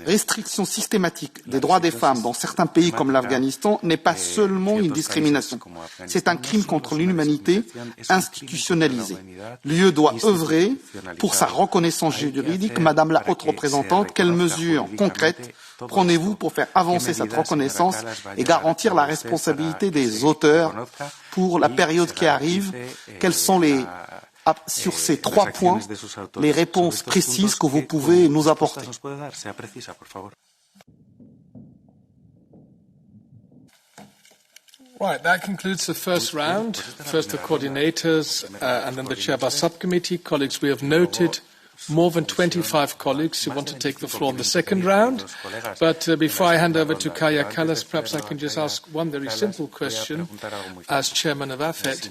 Speaker 12: restriction systématique des droits des femmes dans certains pays comme l'Afghanistan n'est pas seulement une discrimination. C'est un crime contre l'humanité institutionnalisé. L'UE doit œuvrer pour sa reconnaissance juridique. Madame la haute représentante, quelles mesures concrètes prenez-vous pour faire avancer cette reconnaissance et garantir la responsabilité des auteurs pour la période qui arrive? Quelles sont sur ces trois points, les réponses précises que vous pouvez nous apporter?
Speaker 1: Right, that concludes the first round. First the coordinators and then the chair of our subcommittee. Colleagues, we have noted more than 25 colleagues who want to take the floor in the second round. But before I hand over to Kaja Kallas, perhaps I can just ask one very simple question as chairman of AFET.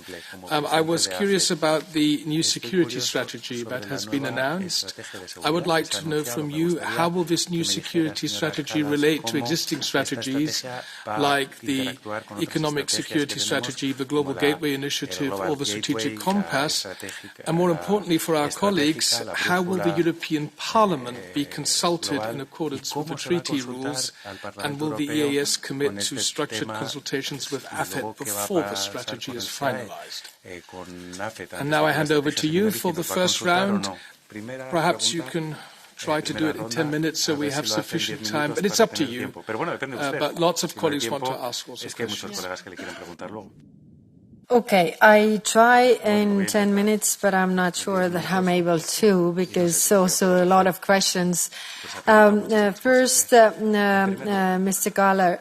Speaker 1: I was curious about the new security strategy that has been announced. I would like to know from you, how will this new security strategy relate to existing strategies like the economic security strategy, the Global Gateway Initiative, or the Strategic Compass? And more importantly for our colleagues, how will the European Parliament be consulted in accordance with the treaty rules, and will the EAS commit to structured consultations with AFET before the strategy is finalized? And now I hand over to you for the first round. Perhaps you can try to do it in 10 minutes so we have sufficient time, but it's up to you. But lots of colleagues want to ask also questions.
Speaker 3: Okay, I try in 10 minutes, but I'm not sure that I'm able to, because also a lot of questions. First, Mr. Galler,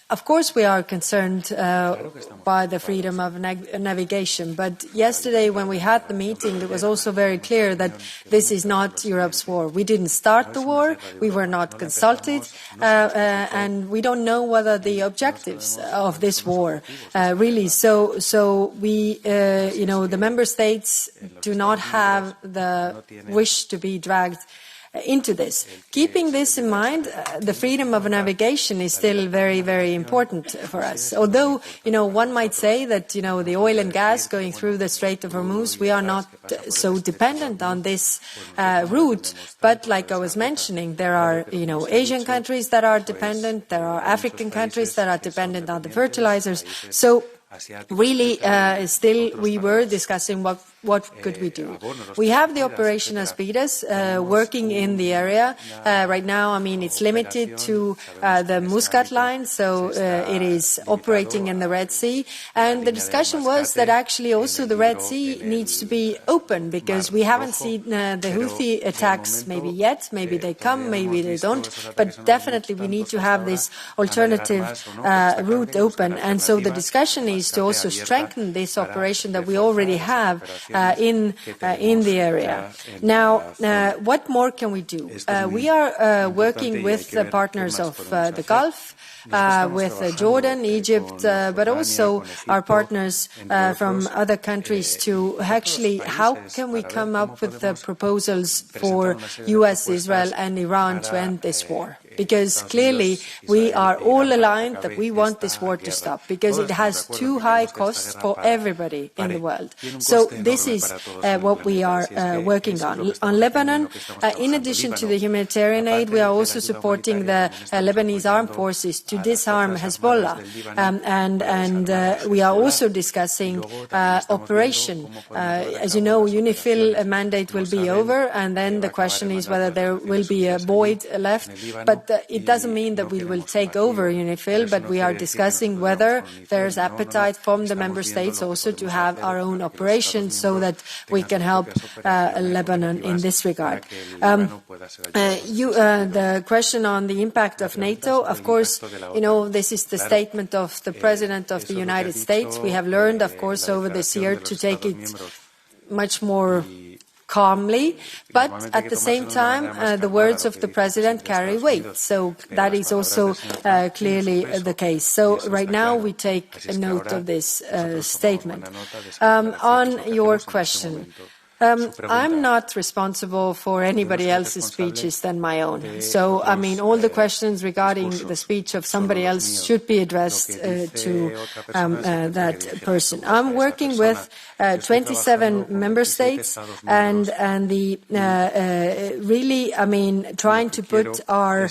Speaker 3: Of course, we are concerned by the freedom of navigation, but yesterday when we had the meeting, it was also very clear that this is not Europe's war. We didn't start the war, we were not consulted, and we don't know what are the objectives of this war, really. So we, the member states do not have the wish to be dragged into this. Keeping this in mind, the freedom of navigation is still very, very important for us. Although, one might say that, the oil and gas going through the Strait of Ormuz, we are not so dependent on this route. But like I was mentioning, there are, Asian countries that are dependent, there are African countries that are dependent on the fertilizers. So really, still, we were discussing what could we do. We have the Operation Aspidas working in the area. Right now, it's limited to the Muscat line, so it is operating in the Red Sea. And the discussion was that actually also the Red Sea needs to be open, because we haven't seen the Houthi attacks maybe yet. Maybe they come, maybe they don't. But definitely we need to have this alternative route open. And so the discussion is to also strengthen this operation that we already have in the area. Now, what more can we do? We are working with the partners of the Gulf, with Jordan, Egypt, but also our partners from other countries to actually how can we come up with the proposals for US, Israel and Iran to end this war. Because clearly we are all aligned that we want this war to stop, because it has too high costs for everybody in the world. So this is what we are working on. On Lebanon, in addition to the humanitarian aid, we are also supporting the Lebanese armed forces to disarm Hezbollah. And we are also discussing operation. As you know, UNIFIL mandate will be over, and then the question is whether there will be a void left. But it doesn't mean that we will take over UNIFIL, but we are discussing whether there's appetite from the member states also to have our own operations so that we can help Lebanon in this regard. The question on the impact of NATO, of course, this is the statement of the President of the United States. We have learned, of course, over this year to take it much more calmly, but at the same time, the words of the President carry weight. So that is also clearly the case. So right now we take a note of this statement. On your question, I'm not responsible for anybody else's speeches than my own. So, all the questions regarding the speech of somebody else should be addressed to that person. I'm working with 27 member states and the really, trying to put our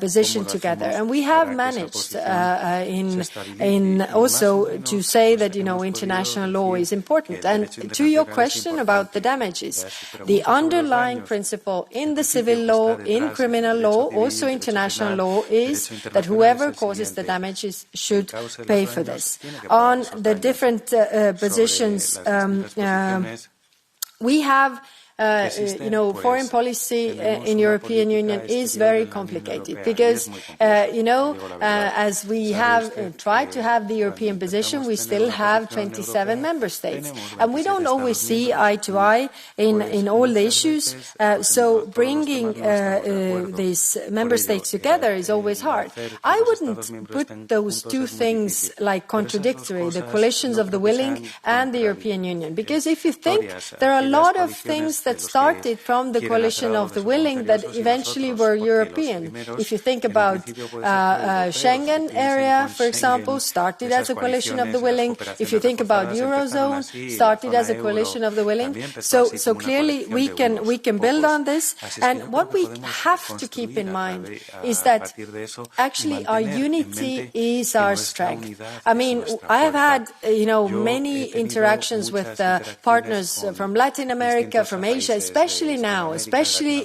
Speaker 3: position together. And we have managed in also to say that, international law is important. And to your question about the damages, the underlying principle in the civil law, in criminal law, also international law, is that whoever causes the damages should pay for this. On the different positions, we have foreign policy in European Union is very complicated because, as we have tried to have the European position, we still have 27 member states. And we don't always see eye to eye in all the issues. So bringing these member states together is always hard. I wouldn't put those two things like contradictory, the coalitions of the willing and the European Union. Because if you think, there are a lot of things that started from the coalition of the willing that eventually were European. If you think about Schengen area, for example, started as a coalition of the willing. If you think about Eurozone, started as a coalition of the willing. So clearly we can build on this. And what we have to keep in mind is that actually our unity is our strength. I have had many interactions with partners from Latin America, from Asia, Asia, especially now, especially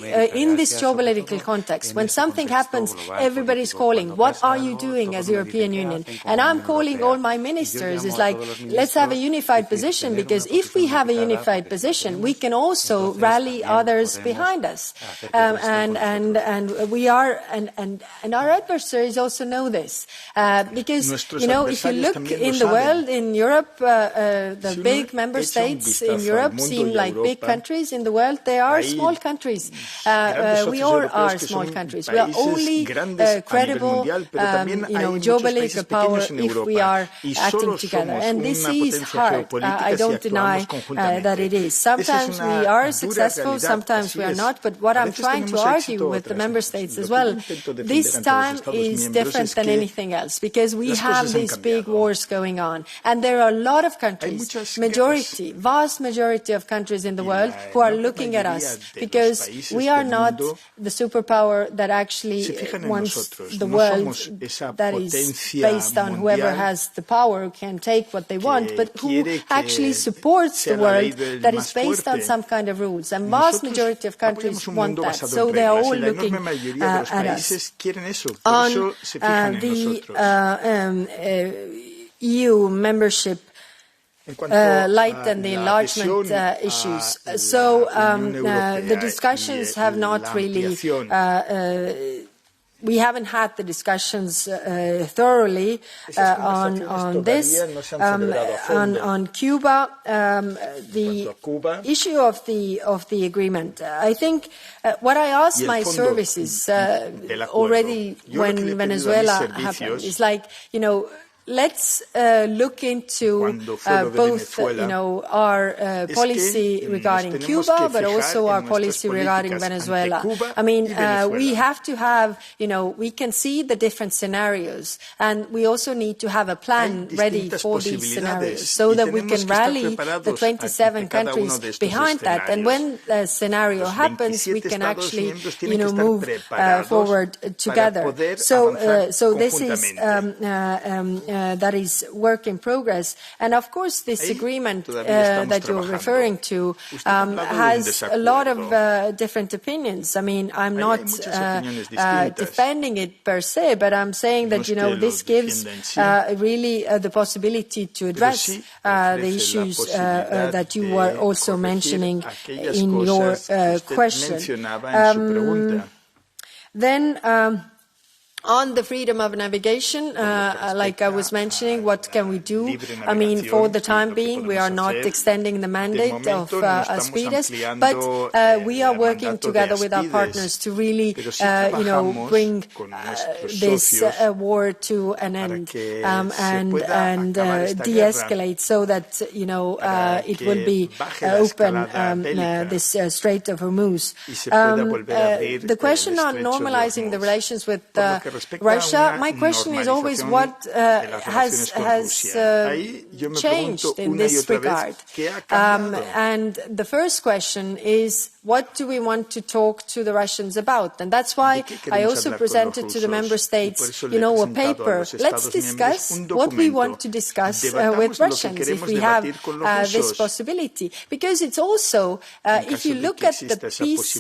Speaker 3: in this geopolitical context. When something happens, everybody's calling, what are you doing as European Union? And I'm calling all my ministers, it's like, let's have a unified position, because if we have a unified position, we can also rally others behind us. And we are, and our adversaries also know this. Because, you know, if you look in the world, in Europe, the big member states in Europe seem like big countries. In the world, they are small countries. We all are small countries. We are only credible, geopolitical power if we are acting together. And this is hard. I don't deny that it is. Sometimes we are successful, sometimes we are not. But what I'm trying to argue with the member states as well, this time is different than anything else, because we have these big wars going on. And there are a lot of countries, vast majority of countries in the world who are looking at us, because we are not the superpower that actually wants the world that is based on whoever has the power can take what they want, but who actually supports the world that is based on some kind of rules. And vast majority of countries want that. So they are all looking at us. On the EU membership light and the enlargement issues. So the discussions have not really we haven't had the discussions thoroughly on this. On Cuba, the issue of the agreement. I think what I asked my services already when Venezuela happened is like, you know, let's look into both, our policy regarding Cuba, but also our policy regarding Venezuela. I mean, we have to have, we can see the different scenarios, and we also need to have a plan ready for these scenarios so that we can rally the 27 countries behind that. And when the scenario happens, we can actually, move forward together. So this is that is work in progress. And of course, this agreement that you're referring to has a lot of different opinions. I mean, I'm not defending it per se, but I'm saying that, this gives really the possibility to address the issues that you were also mentioning in your question. Then, on the freedom of navigation, like I was mentioning, what can we do? I mean, for the time being, we are not extending the mandate of Aspides, but we are working together with our partners to really, bring this war to an end and de-escalate so that, it will be open, this Strait of Hormuz. The question on normalizing the relations with Russia, my question is always what has changed in this regard. And the first question is, what do we want to talk to the Russians about? And that's why I also presented to the member states, a paper. Let's discuss what we want to discuss with Russians if we have this possibility. Because it's also, if you look at the peace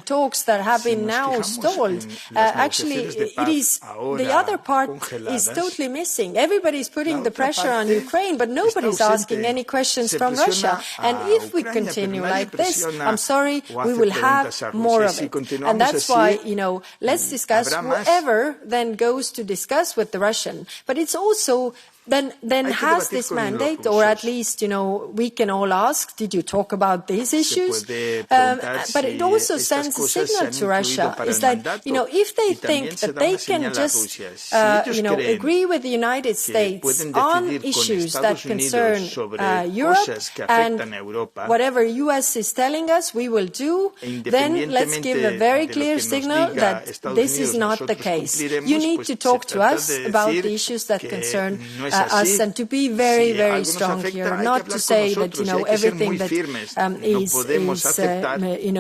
Speaker 3: talks that have been now stalled, actually it is the other part is totally missing. Everybody's putting the pressure on Ukraine, but nobody's asking any questions from Russia. And if we continue like this, I'm sorry, we will have more of it. And that's why, let's discuss whoever then goes to discuss with the Russian. But it's also then has this mandate, or at least, we can all ask, did you talk about these issues? But it also sends a signal to Russia, is that, if they think that they can just, agree with the United States on issues that concern Europe, and whatever US is telling us we will do, then let's give a very clear signal that this is not the case. You need to talk to us about the issues that concern us, and to be very, very strong here. Not to say that everything that is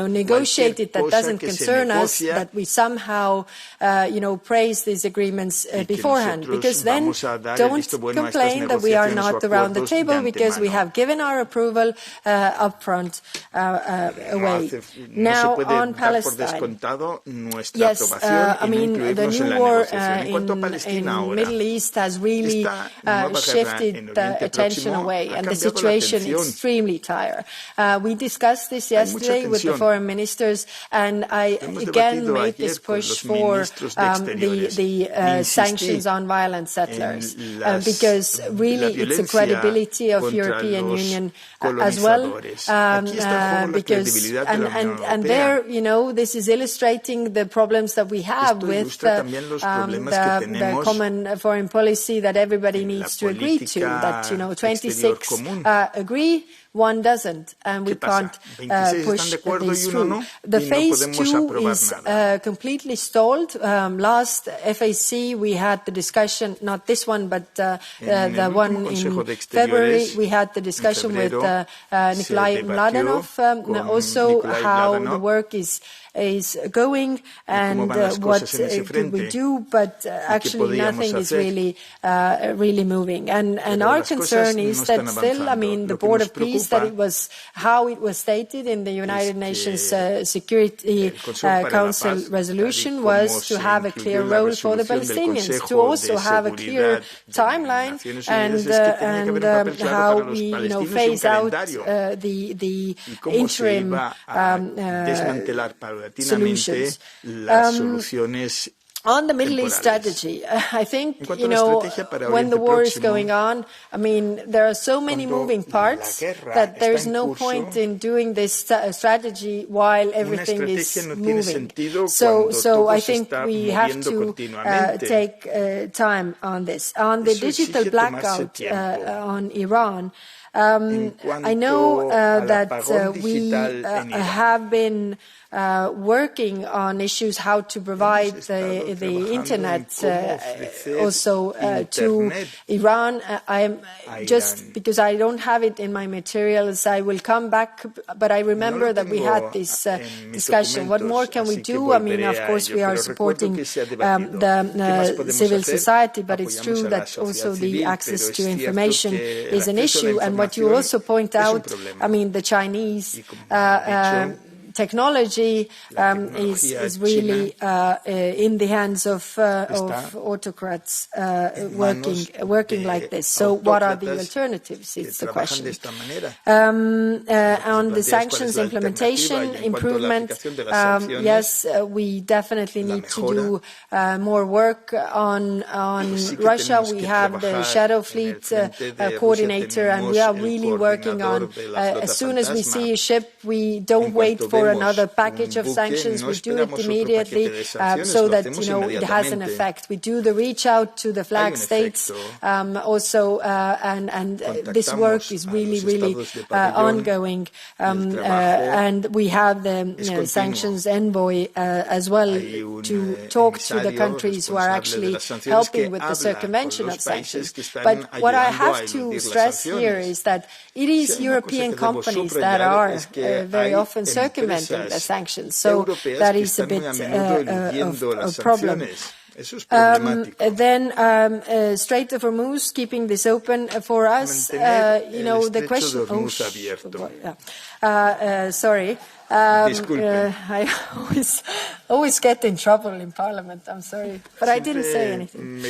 Speaker 3: negotiated that doesn't concern us, that we somehow praise these agreements beforehand, because then don't complain that we are not around the table, because we have given our approval upfront away. Now on Palestine, yes, the new war in Middle East has really shifted the attention away, and the situation is extremely dire. We discussed this yesterday with the foreign ministers, and I again made this push for the sanctions on violent settlers, because really it's a credibility of European Union as well, because and there, this is illustrating the problems that we have with the common foreign policy that everybody needs to agree to, that 26 agree, one doesn't, and we can't push this through. The phase 2 is completely stalled. Last FAC we had the discussion, not this one, but the one in February, we had the discussion with Nikolai Mladenov, also how the work is going and what could we do, but actually nothing is really moving. And our concern is that still, the Board of Peace, that it was how it was stated in the United Nations Security Council resolution, was to have a clear role for the Palestinians, to also have a clear timeline and how we phase out the interim solutions. On the Middle East strategy, I think, when the war is going on, there are so many moving parts that there's no point in doing this strategy while everything is moving. So I think we have to take time on this. On the digital blackout on Iran, I know that we have been working on issues how to provide the internet also to Iran. Just because I don't have it in my materials, I will come back, but I remember that we had this discussion. What more can we do? Of course we are supporting the civil society, but it's true that also the access to information is an issue. And what you also point out, the Chinese technology is really in the hands of autocrats working like this. So what are the alternatives? It's the question. On the sanctions implementation improvement, yes, we definitely need to do more work on Russia. We have the Shadow Fleet coordinator, and we are really working on, as soon as we see a ship, we don't wait for another package of sanctions. We do it immediately so that it has an effect. We do the reach out to the flag states also, and this work is really ongoing. And we have the sanctions envoy as well to talk to the countries who are actually helping with the circumvention of sanctions. But what I have to stress here is that it is European companies that are very often circumventing the sanctions. So that is a bit of a problem. Then Strait of Ormuz, keeping this open for us, the question... sorry. I always get in trouble in Parliament, I'm sorry. But I didn't say anything.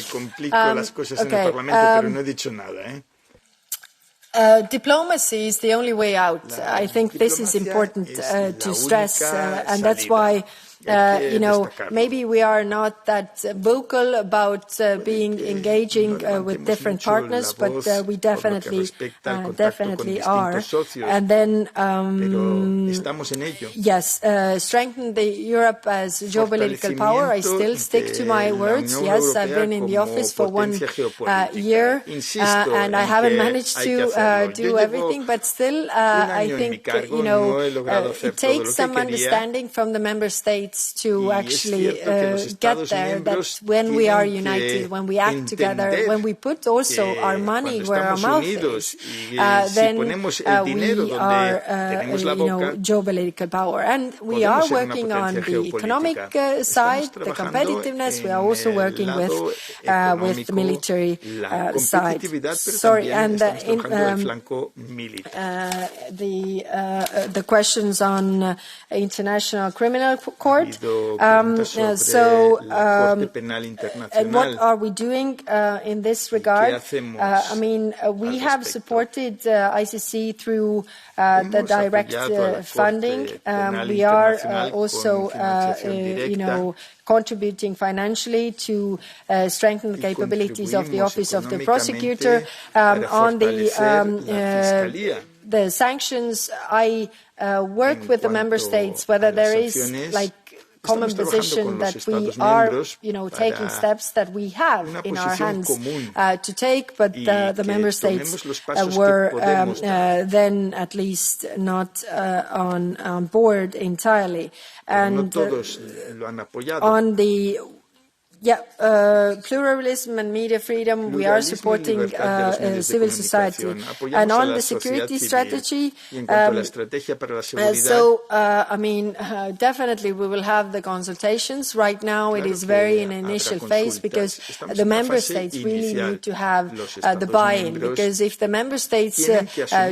Speaker 3: Diplomacy is the only way out. I think this is important to stress, and that's why maybe we are not that vocal about engaging with different partners, but we definitely are. And then, yes, strengthen Europe as geopolitical power. I still stick to my words. Yes, I've been in the office for 1 year, and I haven't managed to do everything, but still, I think, it takes some understanding from the member states states to actually get there, that when we are united, when we act together, when we put also our money where our mouth is, then we are geopolitical power. And we are working on the economic side, the competitiveness. We are also working with the military side. Sorry, and the questions on International Criminal Court. And what are we doing in this regard? I mean, we have supported ICC through the direct funding. We are also, contributing financially to strengthen the capabilities of the Office of the Prosecutor. On the sanctions, I work with the member states whether there is common position that we are, taking steps that we have in our hands to take, but the member states were then at least not on board entirely. And on the pluralism and media freedom, we are supporting civil society. And on the security strategy, definitely we will have the consultations. Right now it is very in an initial phase because the member states really need to have the buy-in, because if the member states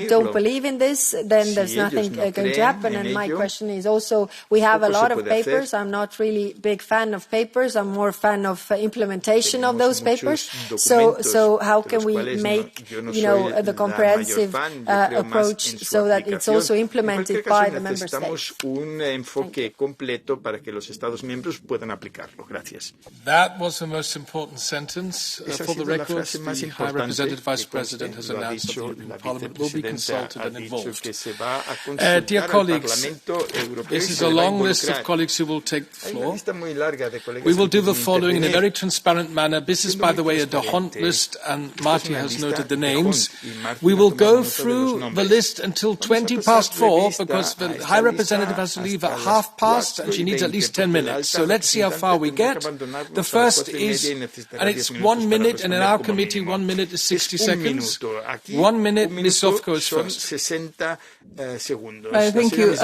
Speaker 3: don't believe in this, then there's nothing going to happen. And my question is also, we have a lot of papers. I'm not really a big fan of papers. I'm more a fan of implementation of those papers. So how can we make the comprehensive approach so that it's also implemented by the member states?
Speaker 1: That was the most important sentence. For the record, the High Representative Vice President has announced that the European Parliament will be consulted and involved. Dear colleagues, this is a long list of colleagues who will take the floor. We will do the following in a very transparent manner. This is, by the way, a D'Hondt list, and Marty has noted the names. We will go through the list until 4:20, because the High Representative has to leave at 4:30, and she needs at least 10 minutes. So let's see how far we get. The first is, and it's 1 minute, and in our committee, 1 minute is 60 seconds. 1 minute, Ms. Zovko is first.
Speaker 14: Thank you.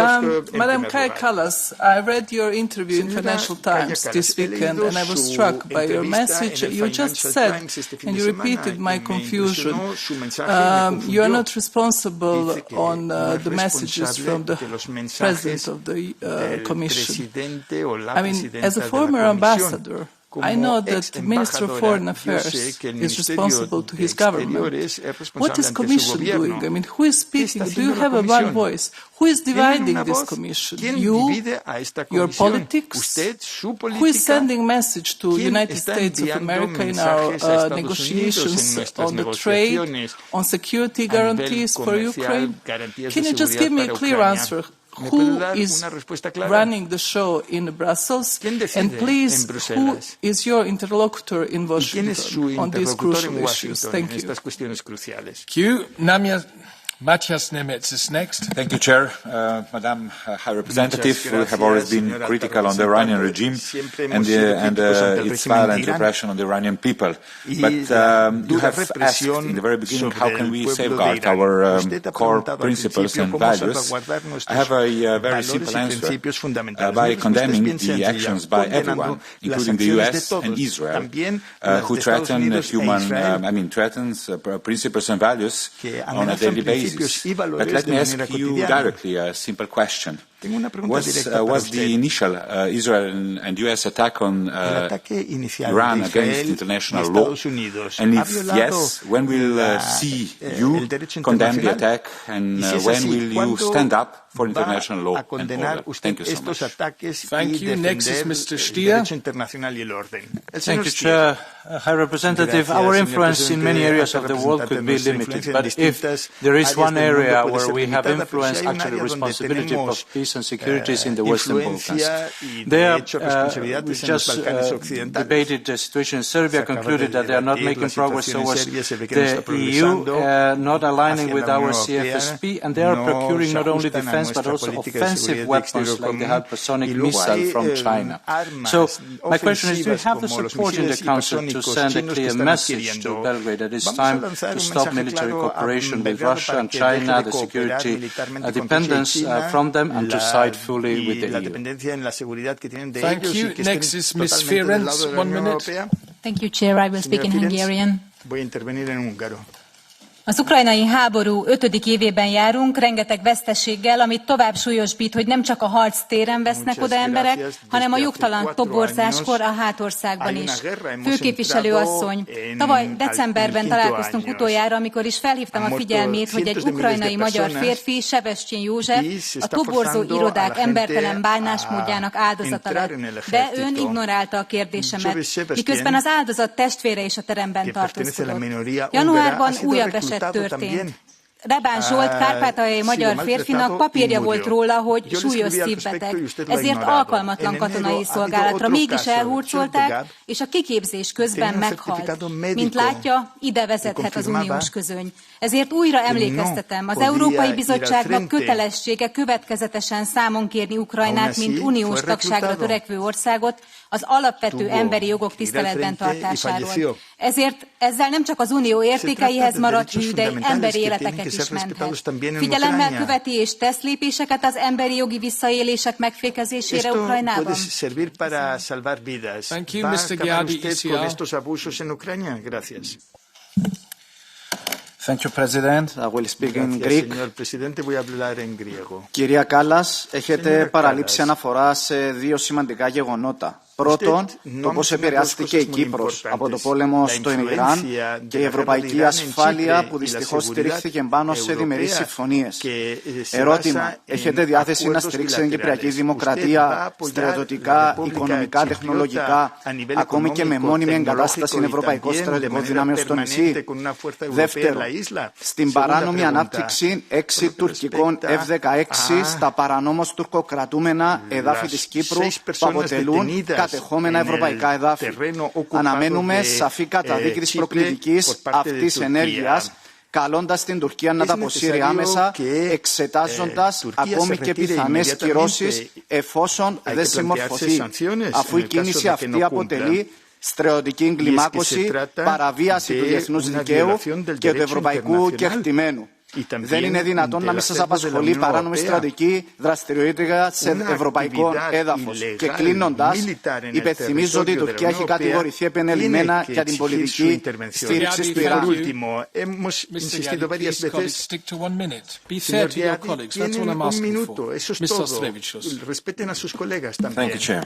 Speaker 14: Madam Kaja Kallas, I read your interview in Financial Times this weekend, and I was struck by your message. You just said, and you repeated my confusion, you are not responsible on the messages from the President of the Commission. I mean, as a former ambassador, I know that the Minister of Foreign Affairs is responsible to his government. What is Commission doing? I mean, who is speaking? Do you have a one voice? Who is dividing this Commission? You? Your politics? Who is sending message to United States of America in our negotiations on the trade, on security guarantees for Ukraine? Can you just give me a clear answer? Who is running the show in Brussels? And please, who is your interlocutor in Washington on these crucial issues? Thank you.
Speaker 1: Thank you. Matthias Nemetz is next.
Speaker 15: Thank you, Chair. Madam High Representative, we have always been critical on the Iranian regime and its violent repression on the Iranian people. But you have asked in the very beginning, how can we safeguard our core principles and values? I have a very simple answer. By condemning the actions by everyone, including the US and Israel, who threatens principles and values on a daily basis. But let me ask you directly a simple question. Was the initial Israel and US attack on Iran against international law? And if yes, when will see you condemn the attack, and when will you stand up for international law and order? Thank you so much.
Speaker 1: Thank you. Next is Mr. Stier.
Speaker 16: Thank you, Chair. High Representative, our influence in many areas of the world could be limited, but if there is one area where we have influence, actually responsibility of peace and security is in the Western Balkans. There, we just debated the situation in Serbia, concluded that they are not making progress towards the EU, not aligning with our CFSP, and they are procuring not only defense weapons, but also offensive weapons like the hypersonic missile from China. So my question is, do you have the support in the Council to send a clear message to Belgrade that it's time to stop military cooperation with Russia and China, the security dependence from them, and to side fully with the EU?
Speaker 1: Thank you. Next is Ms. Ferenc, 1 minute.
Speaker 17: Thank you, Chair. I will speak in Hungarian. Az ukrajnai háború 5. évében járunk, rengeteg veszteséggel, amit tovább súlyosbít, hogy nem csak a harctéren vesznek oda emberek, hanem a jogtalan toborzáskor a hátországban is. Főképviselő asszony, tavaly decemberben találkoztunk utoljára, amikor is felhívtam a figyelmét, hogy egy ukrajnai magyar férfi, Sebestyén József, a toborzó irodák embertelen bánásmódjának áldozata lett. De ön ignorálta a kérdésemet, miközben az áldozat testvére is a teremben tartózkodott. Januárban újabb eset történt. Rebán Zsolt kárpátaljai magyar férfinak papírja volt róla, hogy súlyos szívbeteg, ezért alkalmatlan katonai szolgálatra mégis elhurcolták, és a kiképzés közben meghalt. Mint látja, ide vezethet az uniós közöny. Ezért újra emlékeztetem, az Európai Bizottságnak kötelessége következetesen számon kérni Ukrajnát, mint uniós tagságra törekvő országot, az alapvető emberi jogok tiszteletben tartásáról. Ezért ezzel nem csak az unió értékeihez marad hű, de emberi életeket is menthet. Figyelemmel követi és tesz lépéseket az emberi jogi visszaélések megfékezésére Ukrajnában.
Speaker 1: Thank you, Mr. Ghiadi, ECR.
Speaker 18: Thank you, President. I will speak in Greek. Κυρία Κάλλας, έχετε παραλείψει αναφορά σε δύο σημαντικά γεγονότα. Πρώτον, το πώς επηρεάστηκε η Κύπρος από το πόλεμο στο Ιράν και η ευρωπαϊκή ασφάλεια που δυστυχώς στηρίχθηκε πάνω σε διμερείς συμφωνίες. Ερώτημα, έχετε διάθεση να στηρίξετε την Κυπριακή Δημοκρατία στρατιωτικά, οικονομικά, τεχνολογικά, ακόμη και με μόνιμη εγκατάσταση ευρωπαϊκών στρατιωτικών δυνάμεων στο νησί? Δεύτερο, στην παράνομη ανάπτυξη 6 τουρκικών F-16 στα παρανόμως τουρκοκρατούμενα εδάφη της Κύπρου που αποτελούν κατεχόμενα ευρωπαϊκά εδάφη. Αναμένουμε σαφή καταδίκη της προκλητικής αυτής ενέργειας, καλώντας την Τουρκία να τα αποσύρει άμεσα, εξετάζοντας ακόμη και πιθανές κυρώσεις εφόσον δεν συμμορφωθεί, αφού η κίνηση αυτή αποτελεί στρατιωτική εγκλημάκωση, παραβίαση του διεθνούς δικαίου και του ευρωπαϊκού κεκτημένου. Δεν είναι δυνατόν να μην σας απασχολεί παράνομη στρατηγική δραστηριότητα σε ευρωπαϊκό έδαφος. Και κλείνοντας, υπενθυμίζω ότι η Τουρκία έχει κατηγορηθεί επανειλημμένα για την πολιτική στήριξη του Ιράν.
Speaker 19: Thank you, Chair.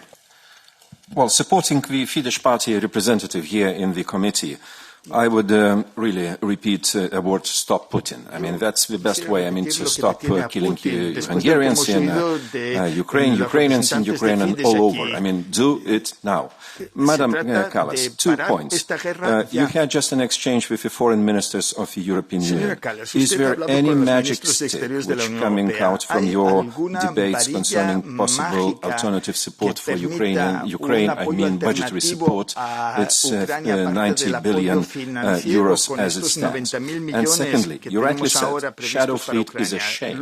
Speaker 19: Well, supporting the Fidesz party representative here in the committee, I would really repeat a word, stop Putin. I mean, that's the best way, to stop killing Hungarians in Ukraine, Ukrainians in Ukraine and all over. Do it now. Madam Kallas, 2 points. You had just an exchange with the foreign ministers of the European Union. Is there any magic stick which coming out from your debates concerning possible alternative support for Ukraine, budgetary support? It's 90 billion euros as it stands. And secondly, you rightly said, shadow fleet is a shame.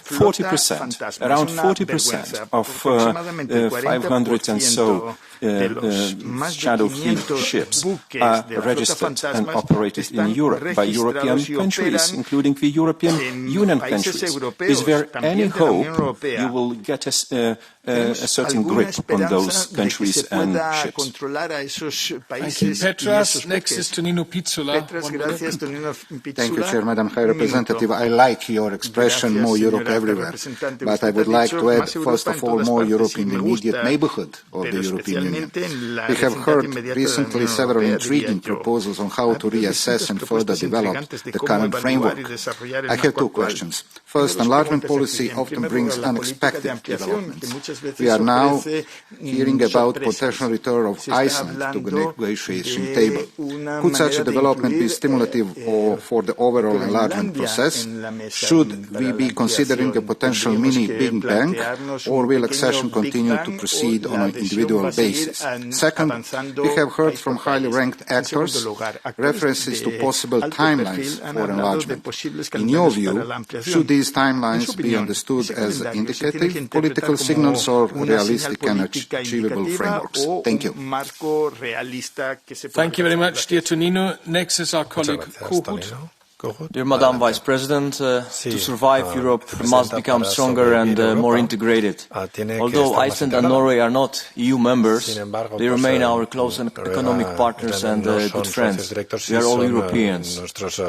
Speaker 19: 40%, around 40% of 500 and so shadow fleet ships are registered and operated in Europe by European countries, including the European Union countries. Is there any hope you will get a certain grip on those countries and ships?
Speaker 1: Thank you, Petras. Next is Tonino Pizzula.
Speaker 12: Thank you, Chair. Madam High Representative, I like your expression, more Europe everywhere. But I would like to add, first of all, more Europe in the immediate neighborhood of the European Union. We have heard recently several intriguing proposals on how to reassess and further develop the current framework. I have 2 questions. First, enlargement policy often brings unexpected developments.
Speaker 20: we are now hearing about potential return of Iceland to the negotiation table. Could such a development be stimulative for the overall enlargement process? Should we be considering a potential mini Big Bang, or will accession continue to proceed on an individual basis? Second, we have heard from highly ranked actors references to possible timelines for enlargement. In your view, should these timelines be understood as indicative political signals or realistic and achievable frameworks? Thank you.
Speaker 1: Thank you very much, dear Tonino. Next is our colleague Kohut.
Speaker 21: Dear Madam Vice President, to survive, Europe must become stronger and more integrated. Although Iceland and Norway are not EU members, they remain our close economic partners and good friends. We are all Europeans.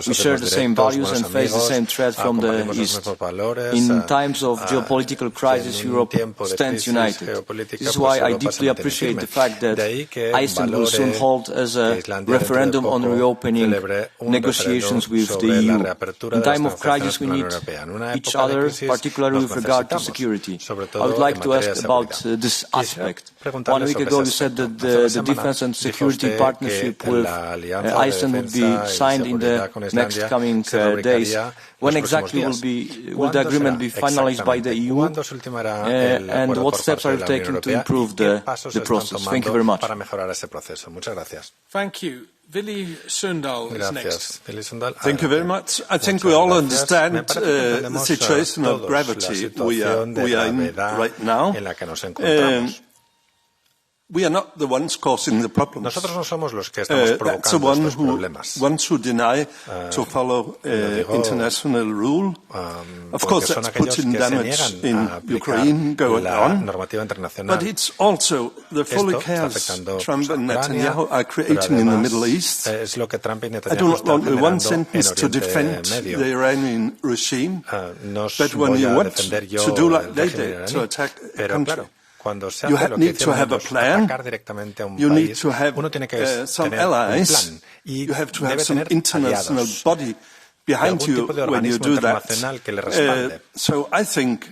Speaker 21: We share the same values and face the same threat from the East. In times of geopolitical crisis, Europe stands united. This is why I deeply appreciate the fact that Iceland will soon hold as a referendum on reopening negotiations with the EU. In time of crisis, we need each other, particularly with regard to security. I would like to ask about this aspect. 1 week ago, you said that the defense and security partnership with Iceland would be signed in the next coming days. When exactly will the agreement be finalized by the EU? And what steps are you taking to improve the process? Thank you very much.
Speaker 1: Thank you. Willy Sundal is next.
Speaker 22: Thank you very much. I think we all understand the situation of gravity we are in right now. We are not the ones causing the problems.
Speaker 6: Nosotros no somos los que estamos provocando estos problemas.
Speaker 22: One should deny to follow international rule. Of course, that's putting damage in Ukraine going on. But it's also the fully chaos Trump and Netanyahu are creating in the Middle East. I do not want in one sentence to defend the Iranian regime, but when you want to do like they did, to attack a country, you need to have a plan, you need to have some allies, you have to have some international body behind you when you do that. So I think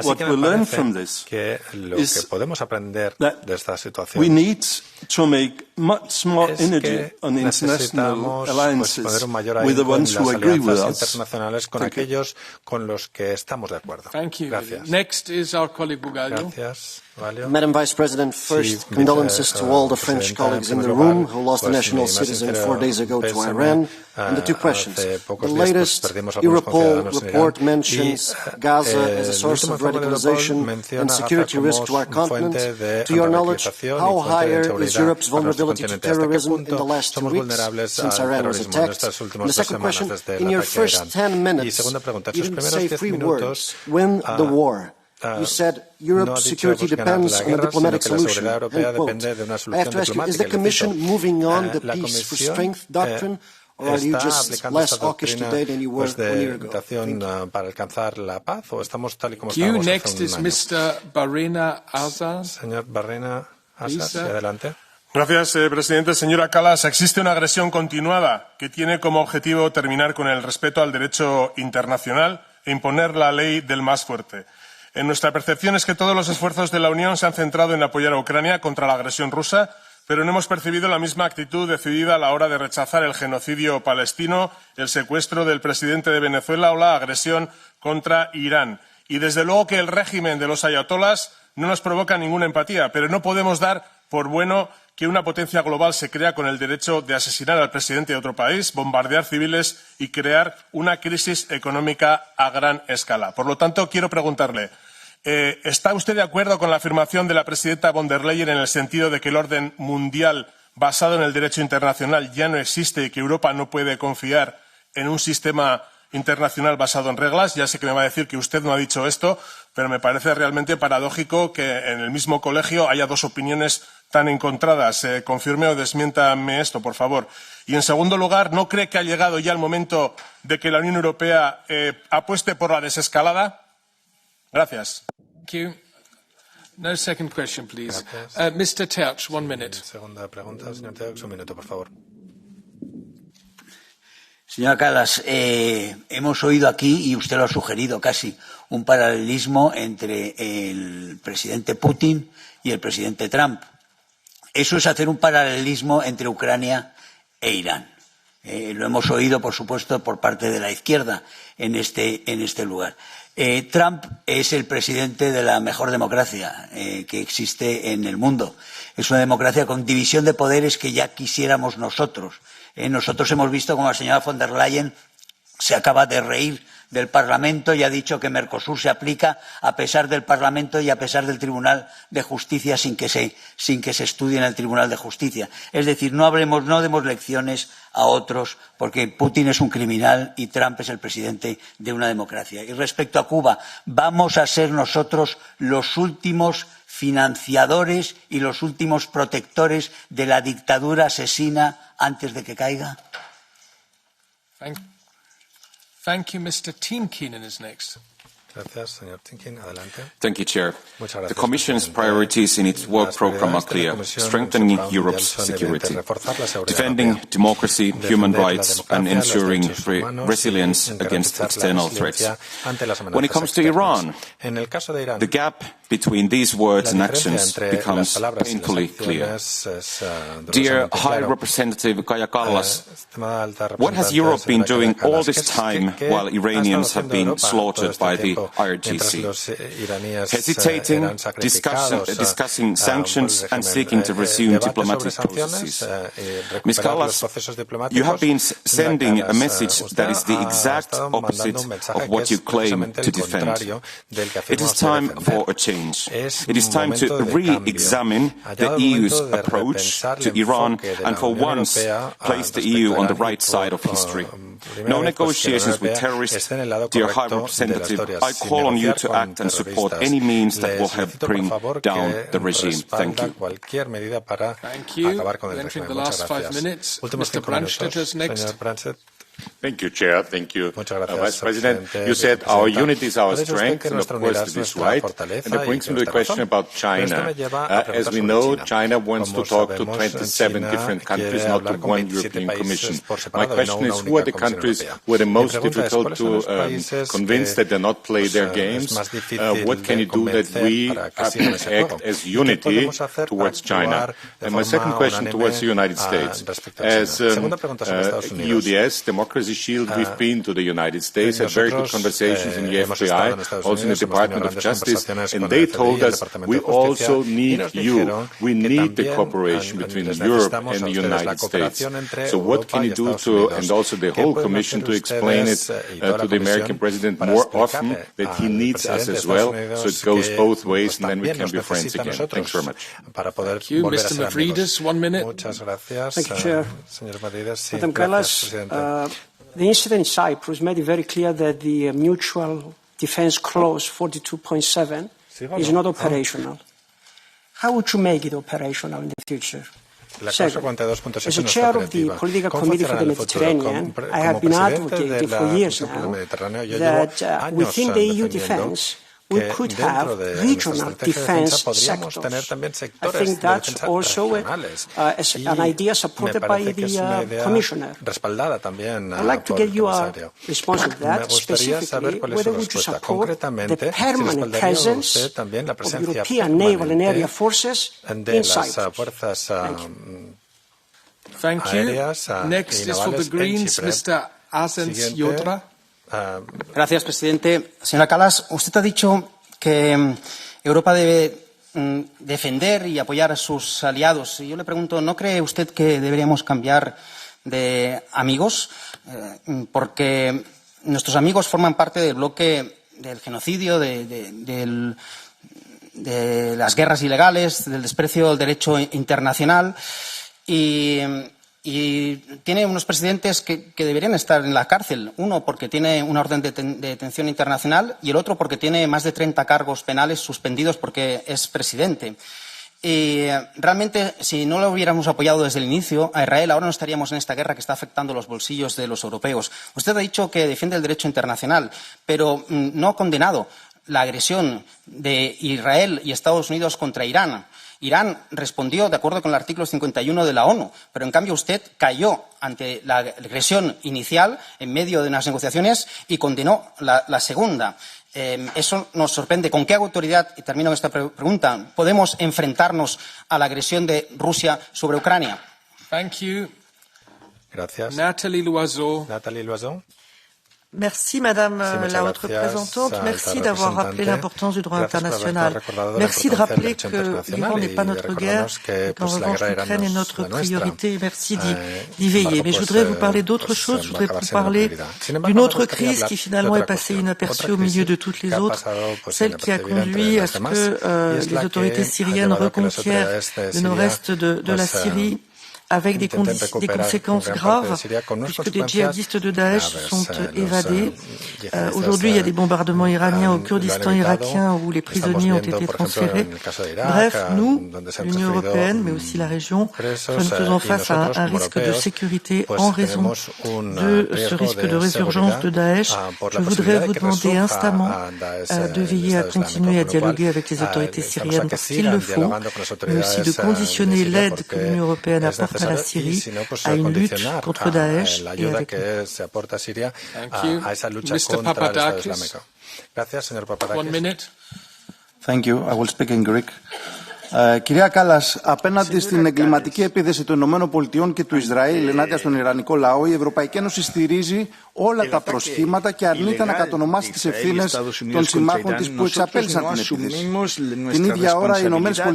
Speaker 22: what we learn from this is that we need to make much more energy on international alliances with the ones who agree with us.
Speaker 1: Thank you. Next is our colleague Bugallo.
Speaker 23: Madam Vice President, first, condolences to all the French colleagues in the room who lost a national citizen 4 days ago to Iran. And the two questions. The latest Europol report mentions Gaza as a source of radicalization and security risk to our continent. To your knowledge, how higher is Europe's vulnerability to terrorism in the last 2 weeks since Iran was attacked? And the second question, in your first 10 minutes, you didn't say 3 words. Win the war. You said Europe's security depends on a diplomatic solution. I have to ask you, is the Commission moving on the peace for strength doctrine, or are you just less hawkish today than you were 1 year ago?
Speaker 1: Next is Mr. Barrena Azaz.
Speaker 6: Señor Barrena Azaz, adelante.
Speaker 24: Gracias, presidente. Señora Kallas, existe una agresión continuada que tiene como objetivo terminar con el respeto al derecho internacional e imponer la ley del más fuerte. En nuestra percepción es que todos los esfuerzos de la Unión se han centrado en apoyar a Ucrania contra la agresión rusa, pero no hemos percibido la misma actitud decidida a la hora de rechazar el genocidio palestino, el secuestro del presidente de Venezuela o la agresión contra Irán. Y desde luego que el régimen de los ayatolás no nos provoca ninguna empatía, pero no podemos dar por bueno que una potencia global se crea con el derecho de asesinar al presidente de otro país, bombardear civiles y crear una crisis económica a gran escala. Por lo tanto, quiero preguntarle, ¿está usted de acuerdo con la afirmación de la presidenta von der Leyen en el sentido de que el orden mundial basado en el derecho internacional ya no existe y que Europa no puede confiar en un sistema internacional basado en reglas? Ya sé que me va a decir que usted no ha dicho esto, pero me parece realmente paradójico que en el mismo colegio haya dos opiniones tan encontradas. Confirme o desmiéntame esto, por favor. Y, en segundo lugar, ¿no cree que ha llegado ya el momento de que la Unión Europea apueste por la desescalada? Gracias.
Speaker 1: Thank you. No second question, please. Mr. Terch, 1 minute.
Speaker 6: Segunda pregunta, señor Terch, 1 minuto, por favor.
Speaker 2: Señora Kallas, hemos oído aquí, y usted lo ha sugerido casi, un paralelismo entre el presidente Putin y el presidente Trump. Eso es hacer un paralelismo entre Ucrania e Irán. Lo hemos oído, por supuesto, por parte de la izquierda en este lugar. Trump es el presidente de la mejor democracia que existe en el mundo. Es una democracia con división de poderes que ya quisiéramos nosotros. Nosotros hemos visto como la señora von der Leyen se acaba de reír del Parlamento y ha dicho que Mercosur se aplica a pesar del Parlamento y a pesar del Tribunal de Justicia sin que se estudie en el Tribunal de Justicia. Es decir, no demos lecciones a otros porque Putin es un criminal y Trump es el presidente de una democracia. Y respecto a Cuba, ¿vamos a ser nosotros los últimos financiadores y los últimos protectores de la dictadura asesina antes de que caiga?
Speaker 1: Thank you. Mr. Tinkinen is next.
Speaker 6: Gracias, señor Tinkin. Adelante.
Speaker 4: Thank you, Chair.
Speaker 6: Muchas gracias,
Speaker 4: the Commission's
Speaker 6: Presidente.
Speaker 4: priorities in its work program are clear: strengthening Europe's security, defending democracy, human rights, and ensuring resilience against external threats. When it comes to Iran, the gap between these words and actions becomes painfully clear. Dear High Representative Kaja Kallas, what has Europe been doing all this time while Iranians have been slaughtered by the IRGC? Hesitating, discussing sanctions and seeking to resume diplomatic processes. Ms. Kallas, you have been sending a message that is the exact opposite of what you claim to defend. It is time for a change. It is time to re-examine the EU's approach to Iran and for once place the EU on the right side of history. No negotiations with terrorists. Dear High Representative, I call on you to act and support any means that will help bring down the regime. Thank you.
Speaker 1: Thank you. Entering the last 5 minutes, Mr. Brandstetter is next.
Speaker 5: Thank you, Chair. Thank you, Vice President. You said our unity is our strength, and of course this is right. And that brings me to the question about China. As we know, China wants to talk to 27 different countries, not to one European Commission. My question is, who are the countries who are the most difficult to convince that they not play their games? What can you do that we act as unity towards China? And my second question towards the United States. As EUDS, Democracy Shield, we've been to the United States, had very good conversations in the FBI, also in the Department of Justice, and they told us we also need you. We need the cooperation between Europe and the United States. So what can you do to, and also the whole Commission, to explain it to the American President more often that he needs us as well, so it goes both ways and then we can be friends again. Thanks very much.
Speaker 1: Thank you. Mr. Mavridis, 1 minute.
Speaker 9: Thank you, Chair. Madam Kallas, the incident in Cyprus made it very clear that the mutual defence clause 42.7 is not operational. How would you make it operational in the future? Second, as a chair of the Political Committee for the Mediterranean, I have been advocating for years now that within the EU defence, we could have regional defence sectors. I think that's also an idea supported by the Commissioner. I'd like to get your response to that, specifically whether would you support the permanent presence of European naval and air forces in Cyprus.
Speaker 1: Thank you. Next is for the Greens, Mr. Asens Yotra.
Speaker 7: Gracias, presidente. Señora Kallas, usted ha dicho que Europa debe defender y apoyar a sus aliados. Y yo le pregunto, ¿no cree usted que deberíamos cambiar de amigos? Porque nuestros amigos forman parte del bloque del genocidio, de las guerras ilegales, del desprecio del derecho internacional y tiene unos presidentes que deberían estar en la cárcel. Uno porque tiene una orden de detención internacional y el otro porque tiene más de 30 cargos penales suspendidos porque es presidente. Y realmente, si no lo hubiéramos apoyado desde el inicio a Israel, ahora no estaríamos en esta guerra que está afectando los bolsillos de los europeos. Usted ha dicho que defiende el derecho internacional, pero no ha condenado la agresión de Israel y Estados Unidos contra Irán. Irán respondió de acuerdo con el artículo 51 de la ONU, pero en cambio usted cayó ante la agresión inicial en medio de unas negociaciones y condenó la segunda. Eso nos sorprende. ¿Con qué autoridad, y termino esta pregunta, podemos enfrentarnos a la agresión de Rusia sobre Ucrania?
Speaker 1: Thank you.
Speaker 6: Gracias.
Speaker 1: Nathalie Loiseau.
Speaker 8: Merci Madame la haute représentante, merci d'avoir rappelé l'importance du droit international. Merci de rappeler que l'Iran n'est pas notre guerre, qu'en revanche l'Ukraine est notre priorité. Merci d'y veiller. Mais je voudrais vous parler d'autre chose, je voudrais vous parler d'une autre crise qui finalement est passée inaperçue au milieu de toutes les autres, celle qui a conduit à ce que les autorités syriennes reconquièrent le nord-est de la Syrie, avec des conséquences graves, puisque des djihadistes de Daesh sont évadés. Aujourd'hui, il y a des bombardements iraniens au Kurdistan irakien où les prisonniers ont été transférés. Bref, nous, l'Union européenne, mais aussi la région, nous faisons face à un risque de sécurité en raison de ce risque de résurgence de Daesh. Je voudrais vous demander instamment de veiller à continuer à dialoguer avec les autorités syriennes parce qu'il le faut, mais aussi de conditionner l'aide que l'Union européenne apporte à la Syrie à une lutte contre Daesh et avec
Speaker 1: Mr. Papadakis. One minute.
Speaker 18: Thank you. I will speak in Greek. Κυρία Κάλλας, απέναντι στην εγκληματική επίθεση των ΗΠΑ και του Ισραήλ ενάντια στον Ιρανικό λαό, η Ευρωπαϊκή Ένωση στηρίζει όλα τα προσχήματα και αρνείται να κατονομάσει τις ευθύνες των συμμάχων της που εξαπέλυσαν την επίθεση. Την ίδια ώρα, οι ΗΠΑ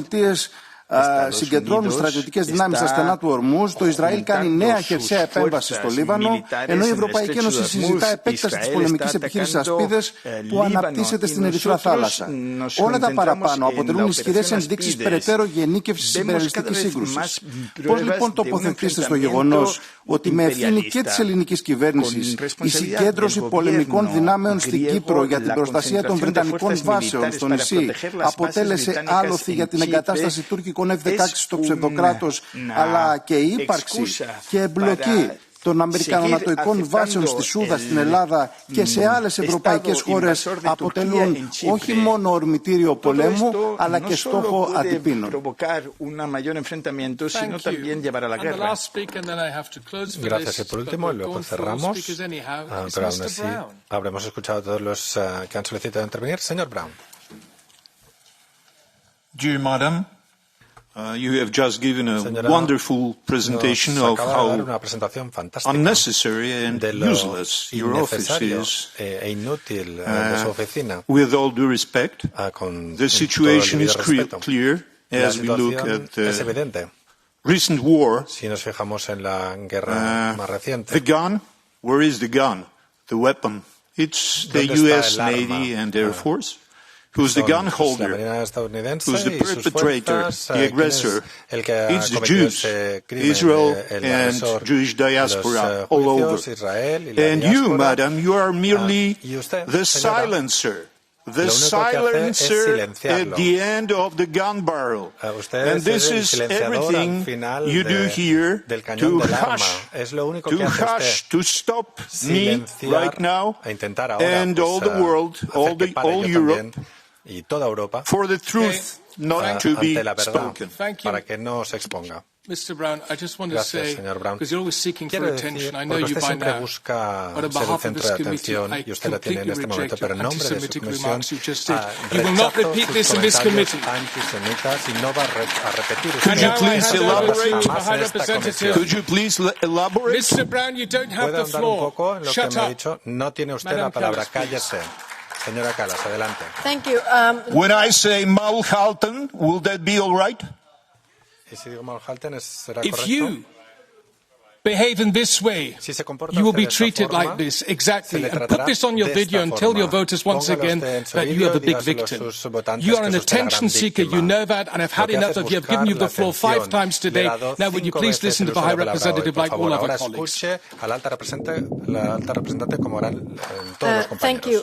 Speaker 18: συγκεντρώνουν στρατιωτικές δυνάμεις στα στενά του Ορμούζ, το Ισραήλ κάνει νέα χερσαία επέμβαση στο Λίβανο, ενώ η Ευρωπαϊκή Ένωση συζητά επέκταση της πολεμικής επιχείρησης Ασπίδες που αναπτύσσεται στην Ερυθρά Θάλασσα. Όλα τα παραπάνω αποτελούν ισχυρές ενδείξεις περαιτέρω γενίκευσης της υπεραλιστικής σύγκρουσης. Πώς λοιπόν τοποθετήσετε στο γεγονός ότι με ευθύνη και της ελληνικής κυβέρνησης η συγκέντρωση πολεμικών δυνάμεων στην Κύπρο για την προστασία των βρετανικών βάσεων στο νησί αποτέλεσε άλοθη για την εγκατάσταση τουρκικών F-16 στο ψευδοκράτος, αλλά και η ύπαρξη και εμπλοκή των αμερικανονατοικών βάσεων στη Σούδα, στην Ελλάδα και σε άλλες ευρωπαϊκές χώρες αποτελούν όχι μόνο ορμητήριο πολέμου, αλλά και στόχο αντιπίνων.
Speaker 6: Gracias. Y por último, y luego cerramos, pero aún así habremos escuchado a todos los que han solicitado intervenir. Señor Brown.
Speaker 10: Dear Madam, you have just given a wonderful presentation of how unnecessary and useless your office is. With all due respect, the situation is clear as we look at the recent war. The gun, where is the gun? The weapon? It's the U.S. Navy and Air Force. Who's the gun holder? Who's the perpetrator, the aggressor? It's the Jews, Israel and Jewish diaspora all over. And you, madam, you are merely the silencer. The silencer at the end of the gun barrel. And this is everything you do here to hush, to stop me right now and all the world, all Europe, for the truth not to be spoken.
Speaker 1: Para que no se exponga. Mr. Brown, I just want to say, because you're always seeking for attention, I know you by now, but on behalf of this committee, I completely reject your anti-Semitic remarks you just did. You will not repeat this in this committee.
Speaker 10: Could you please elaborate? Could you please elaborate?
Speaker 1: Mr. Brown, you don't have the floor. Shut up.
Speaker 6: No tiene usted la palabra. Cállese. Señora Kallas, adelante.
Speaker 3: Thank you.
Speaker 10: When I say Maul halten, will that be all right?
Speaker 1: If you behave in this way, you will be treated like this, exactly. And put this on your video and tell your voters once again that you are the big victim. You are an attention seeker, you know that, and I've had enough of you. I've given you the floor 5 times today. Now would you please listen to the High Representative like all other colleagues?
Speaker 3: Thank you.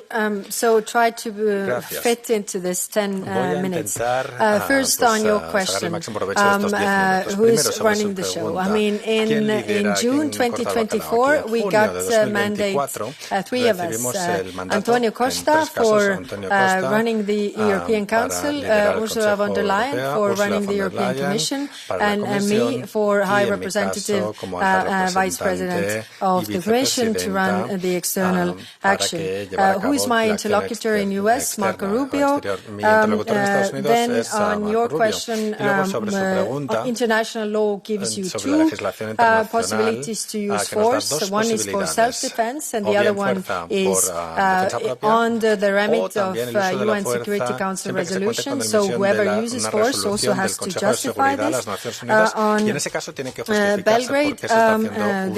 Speaker 3: So try to fit into this 10 minutes. First on your question, who is running the show? I mean, in in June 2024, we got mandates, three of us, Antonio Costa for running the European Council, Ursula von der Leyen for running the European Commission, and me for High Representative, Vice President of the Commission to run the external action. Who is my interlocutor in U.S.? Marco Rubio. Then on your question, international law gives you two possibilities to use force. One is for self-defense, and the other one is under the remit of UN Security Council resolution. So whoever uses force also has to justify this. On Belgrade,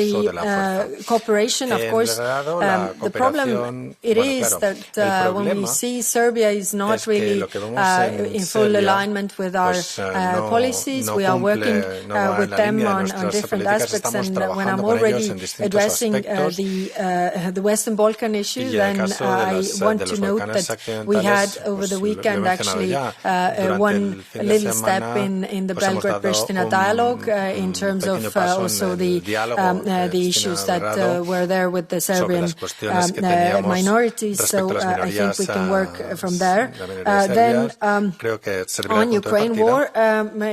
Speaker 3: the cooperation, of course, the problem it is that when we see Serbia is not really in full alignment with our policies, we are working with them on different aspects. And when I'm already addressing the Western Balkan issue, then I want to note that we had over the weekend actually one little step in the Belgrade-Pristina dialogue in terms of also the issues that were there with the Serbian minorities. So I think we can work from there. Then on Ukraine war,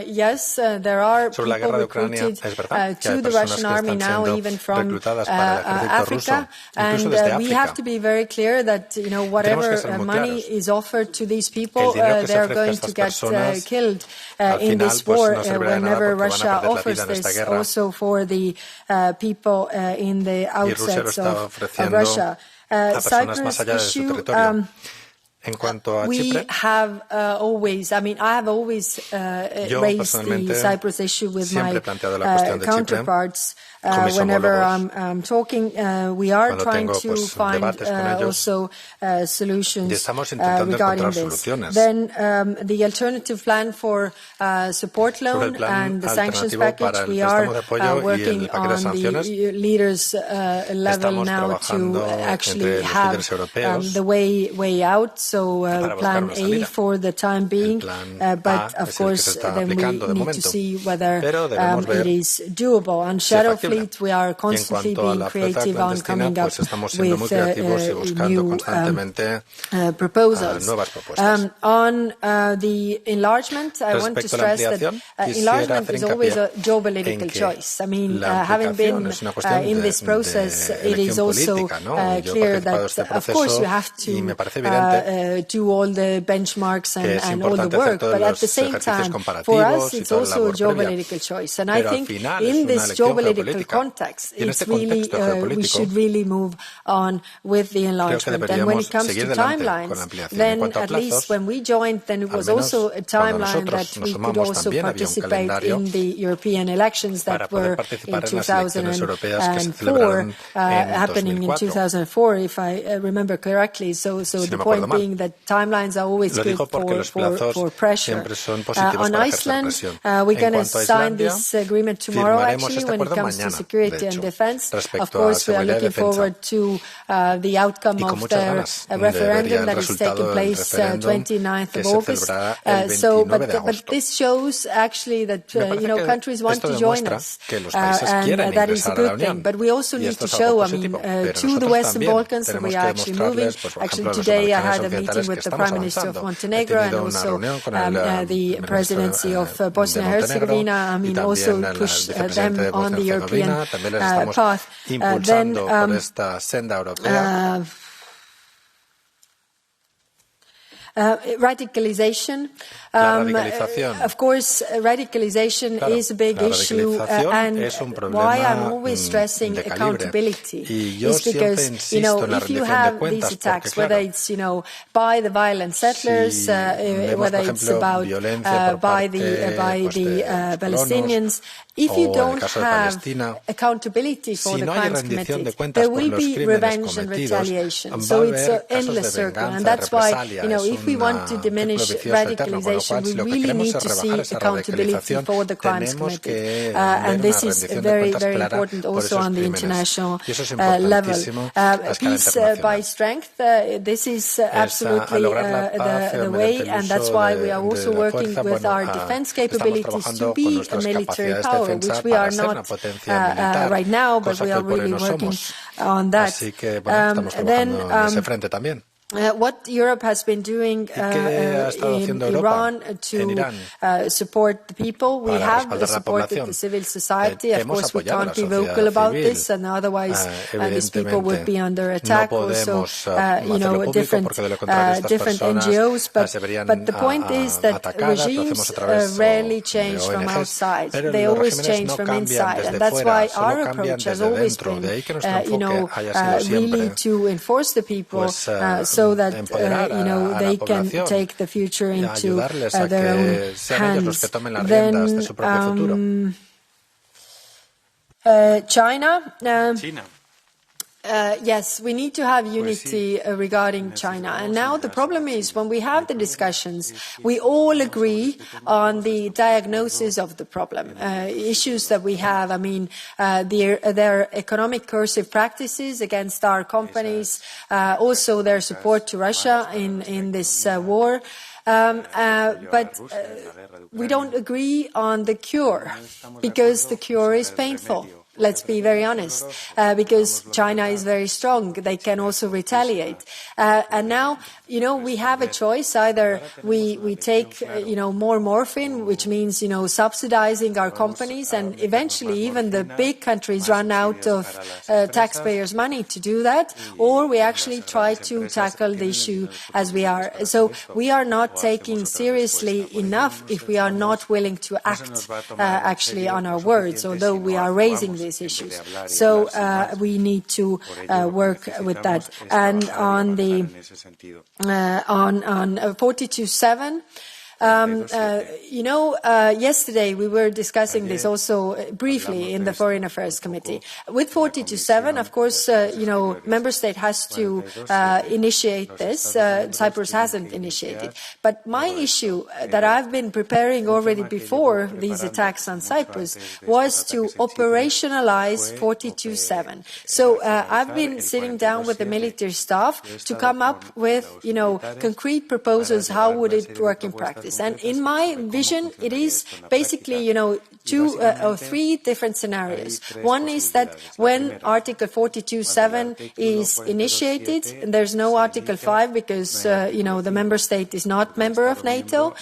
Speaker 3: yes, there are people recruited to the Russian army now, even from Africa, and we have to be very clear that whatever money is offered to these people, they are going to get killed in this war whenever Russia offers this. Also for the people in the outsets of Russia. Cyprus issue. We have always, I have always raised the Cyprus issue with my counterparts. Whenever I'm talking, we are trying to find also solutions regarding this. Then the alternative plan for support loan and the sanctions package, we are working on the leaders' level now to actually have the way out. So plan A for the time being, but of course then we need to see whether it is doable. On Shadow Fleet, we are constantly being creative on coming up with new proposals. On the enlargement, I want to stress that enlargement is always a geopolitical choice. Having been in this process, it is also clear that, of course, you have to do all the benchmarks and all the work, but at the same time, for us, it's also a geopolitical choice. And I think in this geopolitical context, it's really, we should really move on with the enlargement. And when it comes to timelines, then at least when we joined, then it was also a timeline that we could also participate in the European elections that were in 2004, happening in 2004, if I remember correctly. So the point being that timelines are always good for pressure. On Iceland, we're going to sign this agreement tomorrow, actually, when it comes to security and defense. Of course, we are looking forward to the outcome of the referendum that is taking place 29th of August. But this shows actually that countries want to join us, and that is a good thing. But we also need to show, to the Western Balkans that we are actually moving. Actually, today I had a meeting with the Prime Minister of Montenegro and also the presidency of Bosnia and Herzegovina. Also push them on the European path. Then radicalization. Of course, radicalization is a big issue, and why I'm always stressing accountability is because, if you have these attacks, whether it's, by the violent settlers, whether it's about by the Palestinians, if you don't have accountability for the crimes committed, there will be revenge and retaliation. So it's an endless circle, and that's why, if we want to diminish radicalization, we really need to see accountability for the crimes committed. And this is very, very important also on the international level. Peace by strength, this is absolutely the way, and that's why we are also working with our defense capabilities to be a military power, which we are not right now, but we are really working on that. What Europe has been doing in Iran to support the people, we have supported the civil society. Of course, we can't be vocal about this, and otherwise these people would be under attack. Also, different NGOs. But the point is that regimes rarely change from outside; they always change from inside, and that's why our approach has always been, really to enforce the people. So that they can take the future into their own hands. Then China. Yes, we need to have unity regarding China. And now the problem is when we have the discussions, we all agree on the diagnosis of the problem. Issues that we have, their economic coercive practices against our companies, also their support to Russia in this war. But we don't agree on the cure, because the cure is painful. Let's be very honest, because China is very strong. They can also retaliate. And now, we have a choice. Either we take, more morphine, which means, subsidizing our companies, and eventually even the big countries run out of taxpayers' money to do that, or we actually try to tackle the issue as we are. So we are not taking seriously enough if we are not willing to act actually on our words, although we are raising these issues. So we need to work with that. And on the on 42.7, yesterday we were discussing this also briefly in the Foreign Affairs Committee. With 42.7, of course, member state has to initiate this. Cyprus hasn't initiated. But my issue that I've been preparing already before these attacks on Cyprus was to operationalize 42.7. So I've been sitting down with the military staff to come up with, concrete proposals. How would it work in practice? And in my vision, it is basically, two or three different scenarios. One is that when Article 42.7 is initiated, and there's no Article 5 because, the member state is not member of NATO,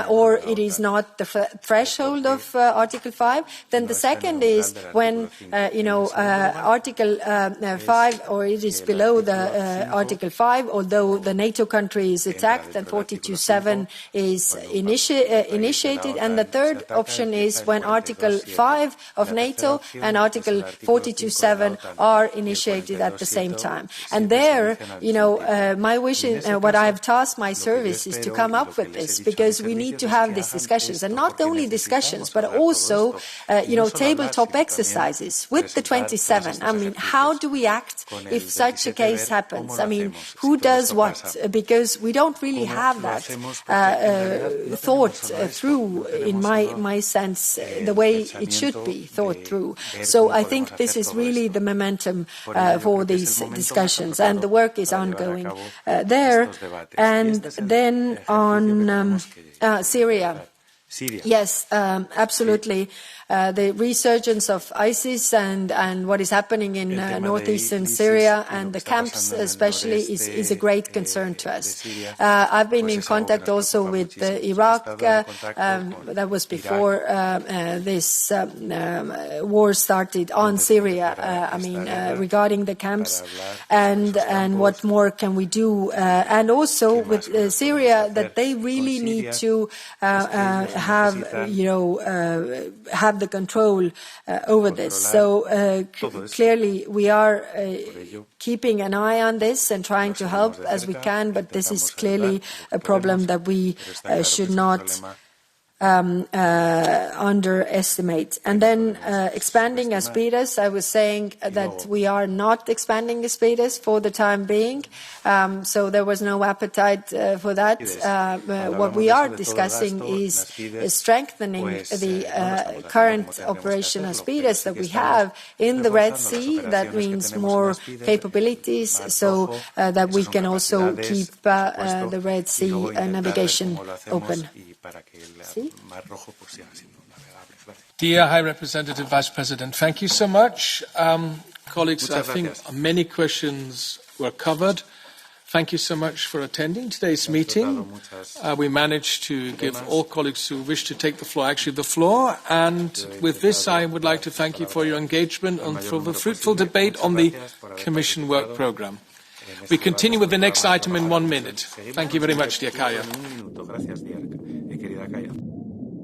Speaker 3: or it is not the threshold of Article 5. Then the second is when, Article 5, or it is below the Article 5, although the NATO country is attacked and 42.7 is initiated. And the third option is when Article 5 of NATO and Article 42.7 are initiated at the same time. And there, my wish, what I have tasked my service is to come up with this, because we need to have these discussions, and not only discussions, but also, tabletop exercises with the 27. How do we act if such a case happens? Who does what? Because we don't really have that thought through, in my sense, the way it should be thought through. So I think this is really the momentum for these discussions, and the work is ongoing there. And then on Syria. Yes, absolutely. The resurgence of ISIS and what is happening in northeastern Syria and the camps especially is a great concern to us. I've been in contact also with Iraq. That was before this war started on Syria. Regarding the camps and what more can we do? And also with Syria, that they really need to have the control over this. So clearly we are keeping an eye on this and trying to help as we can, but this is clearly a problem that we should not underestimate. And then expanding ASPIDES, I was saying that we are not expanding ASPIDES for the time being, so there was no appetite for that. What we are discussing is strengthening the current operation ASPIDES that we have in the Red Sea. That means more capabilities so that we can also keep the Red Sea navigation open.
Speaker 1: Dear High Representative Vice President, thank you so much. Colleagues, I think many questions were covered. Thank you so much for attending today's meeting. We managed to give all colleagues who wish to take the floor actually the floor. And with this, I would like to thank you for your engagement and for the fruitful debate on the Commission work programme. We continue with the next item in 1 minute. Thank you very much, dear Kaja.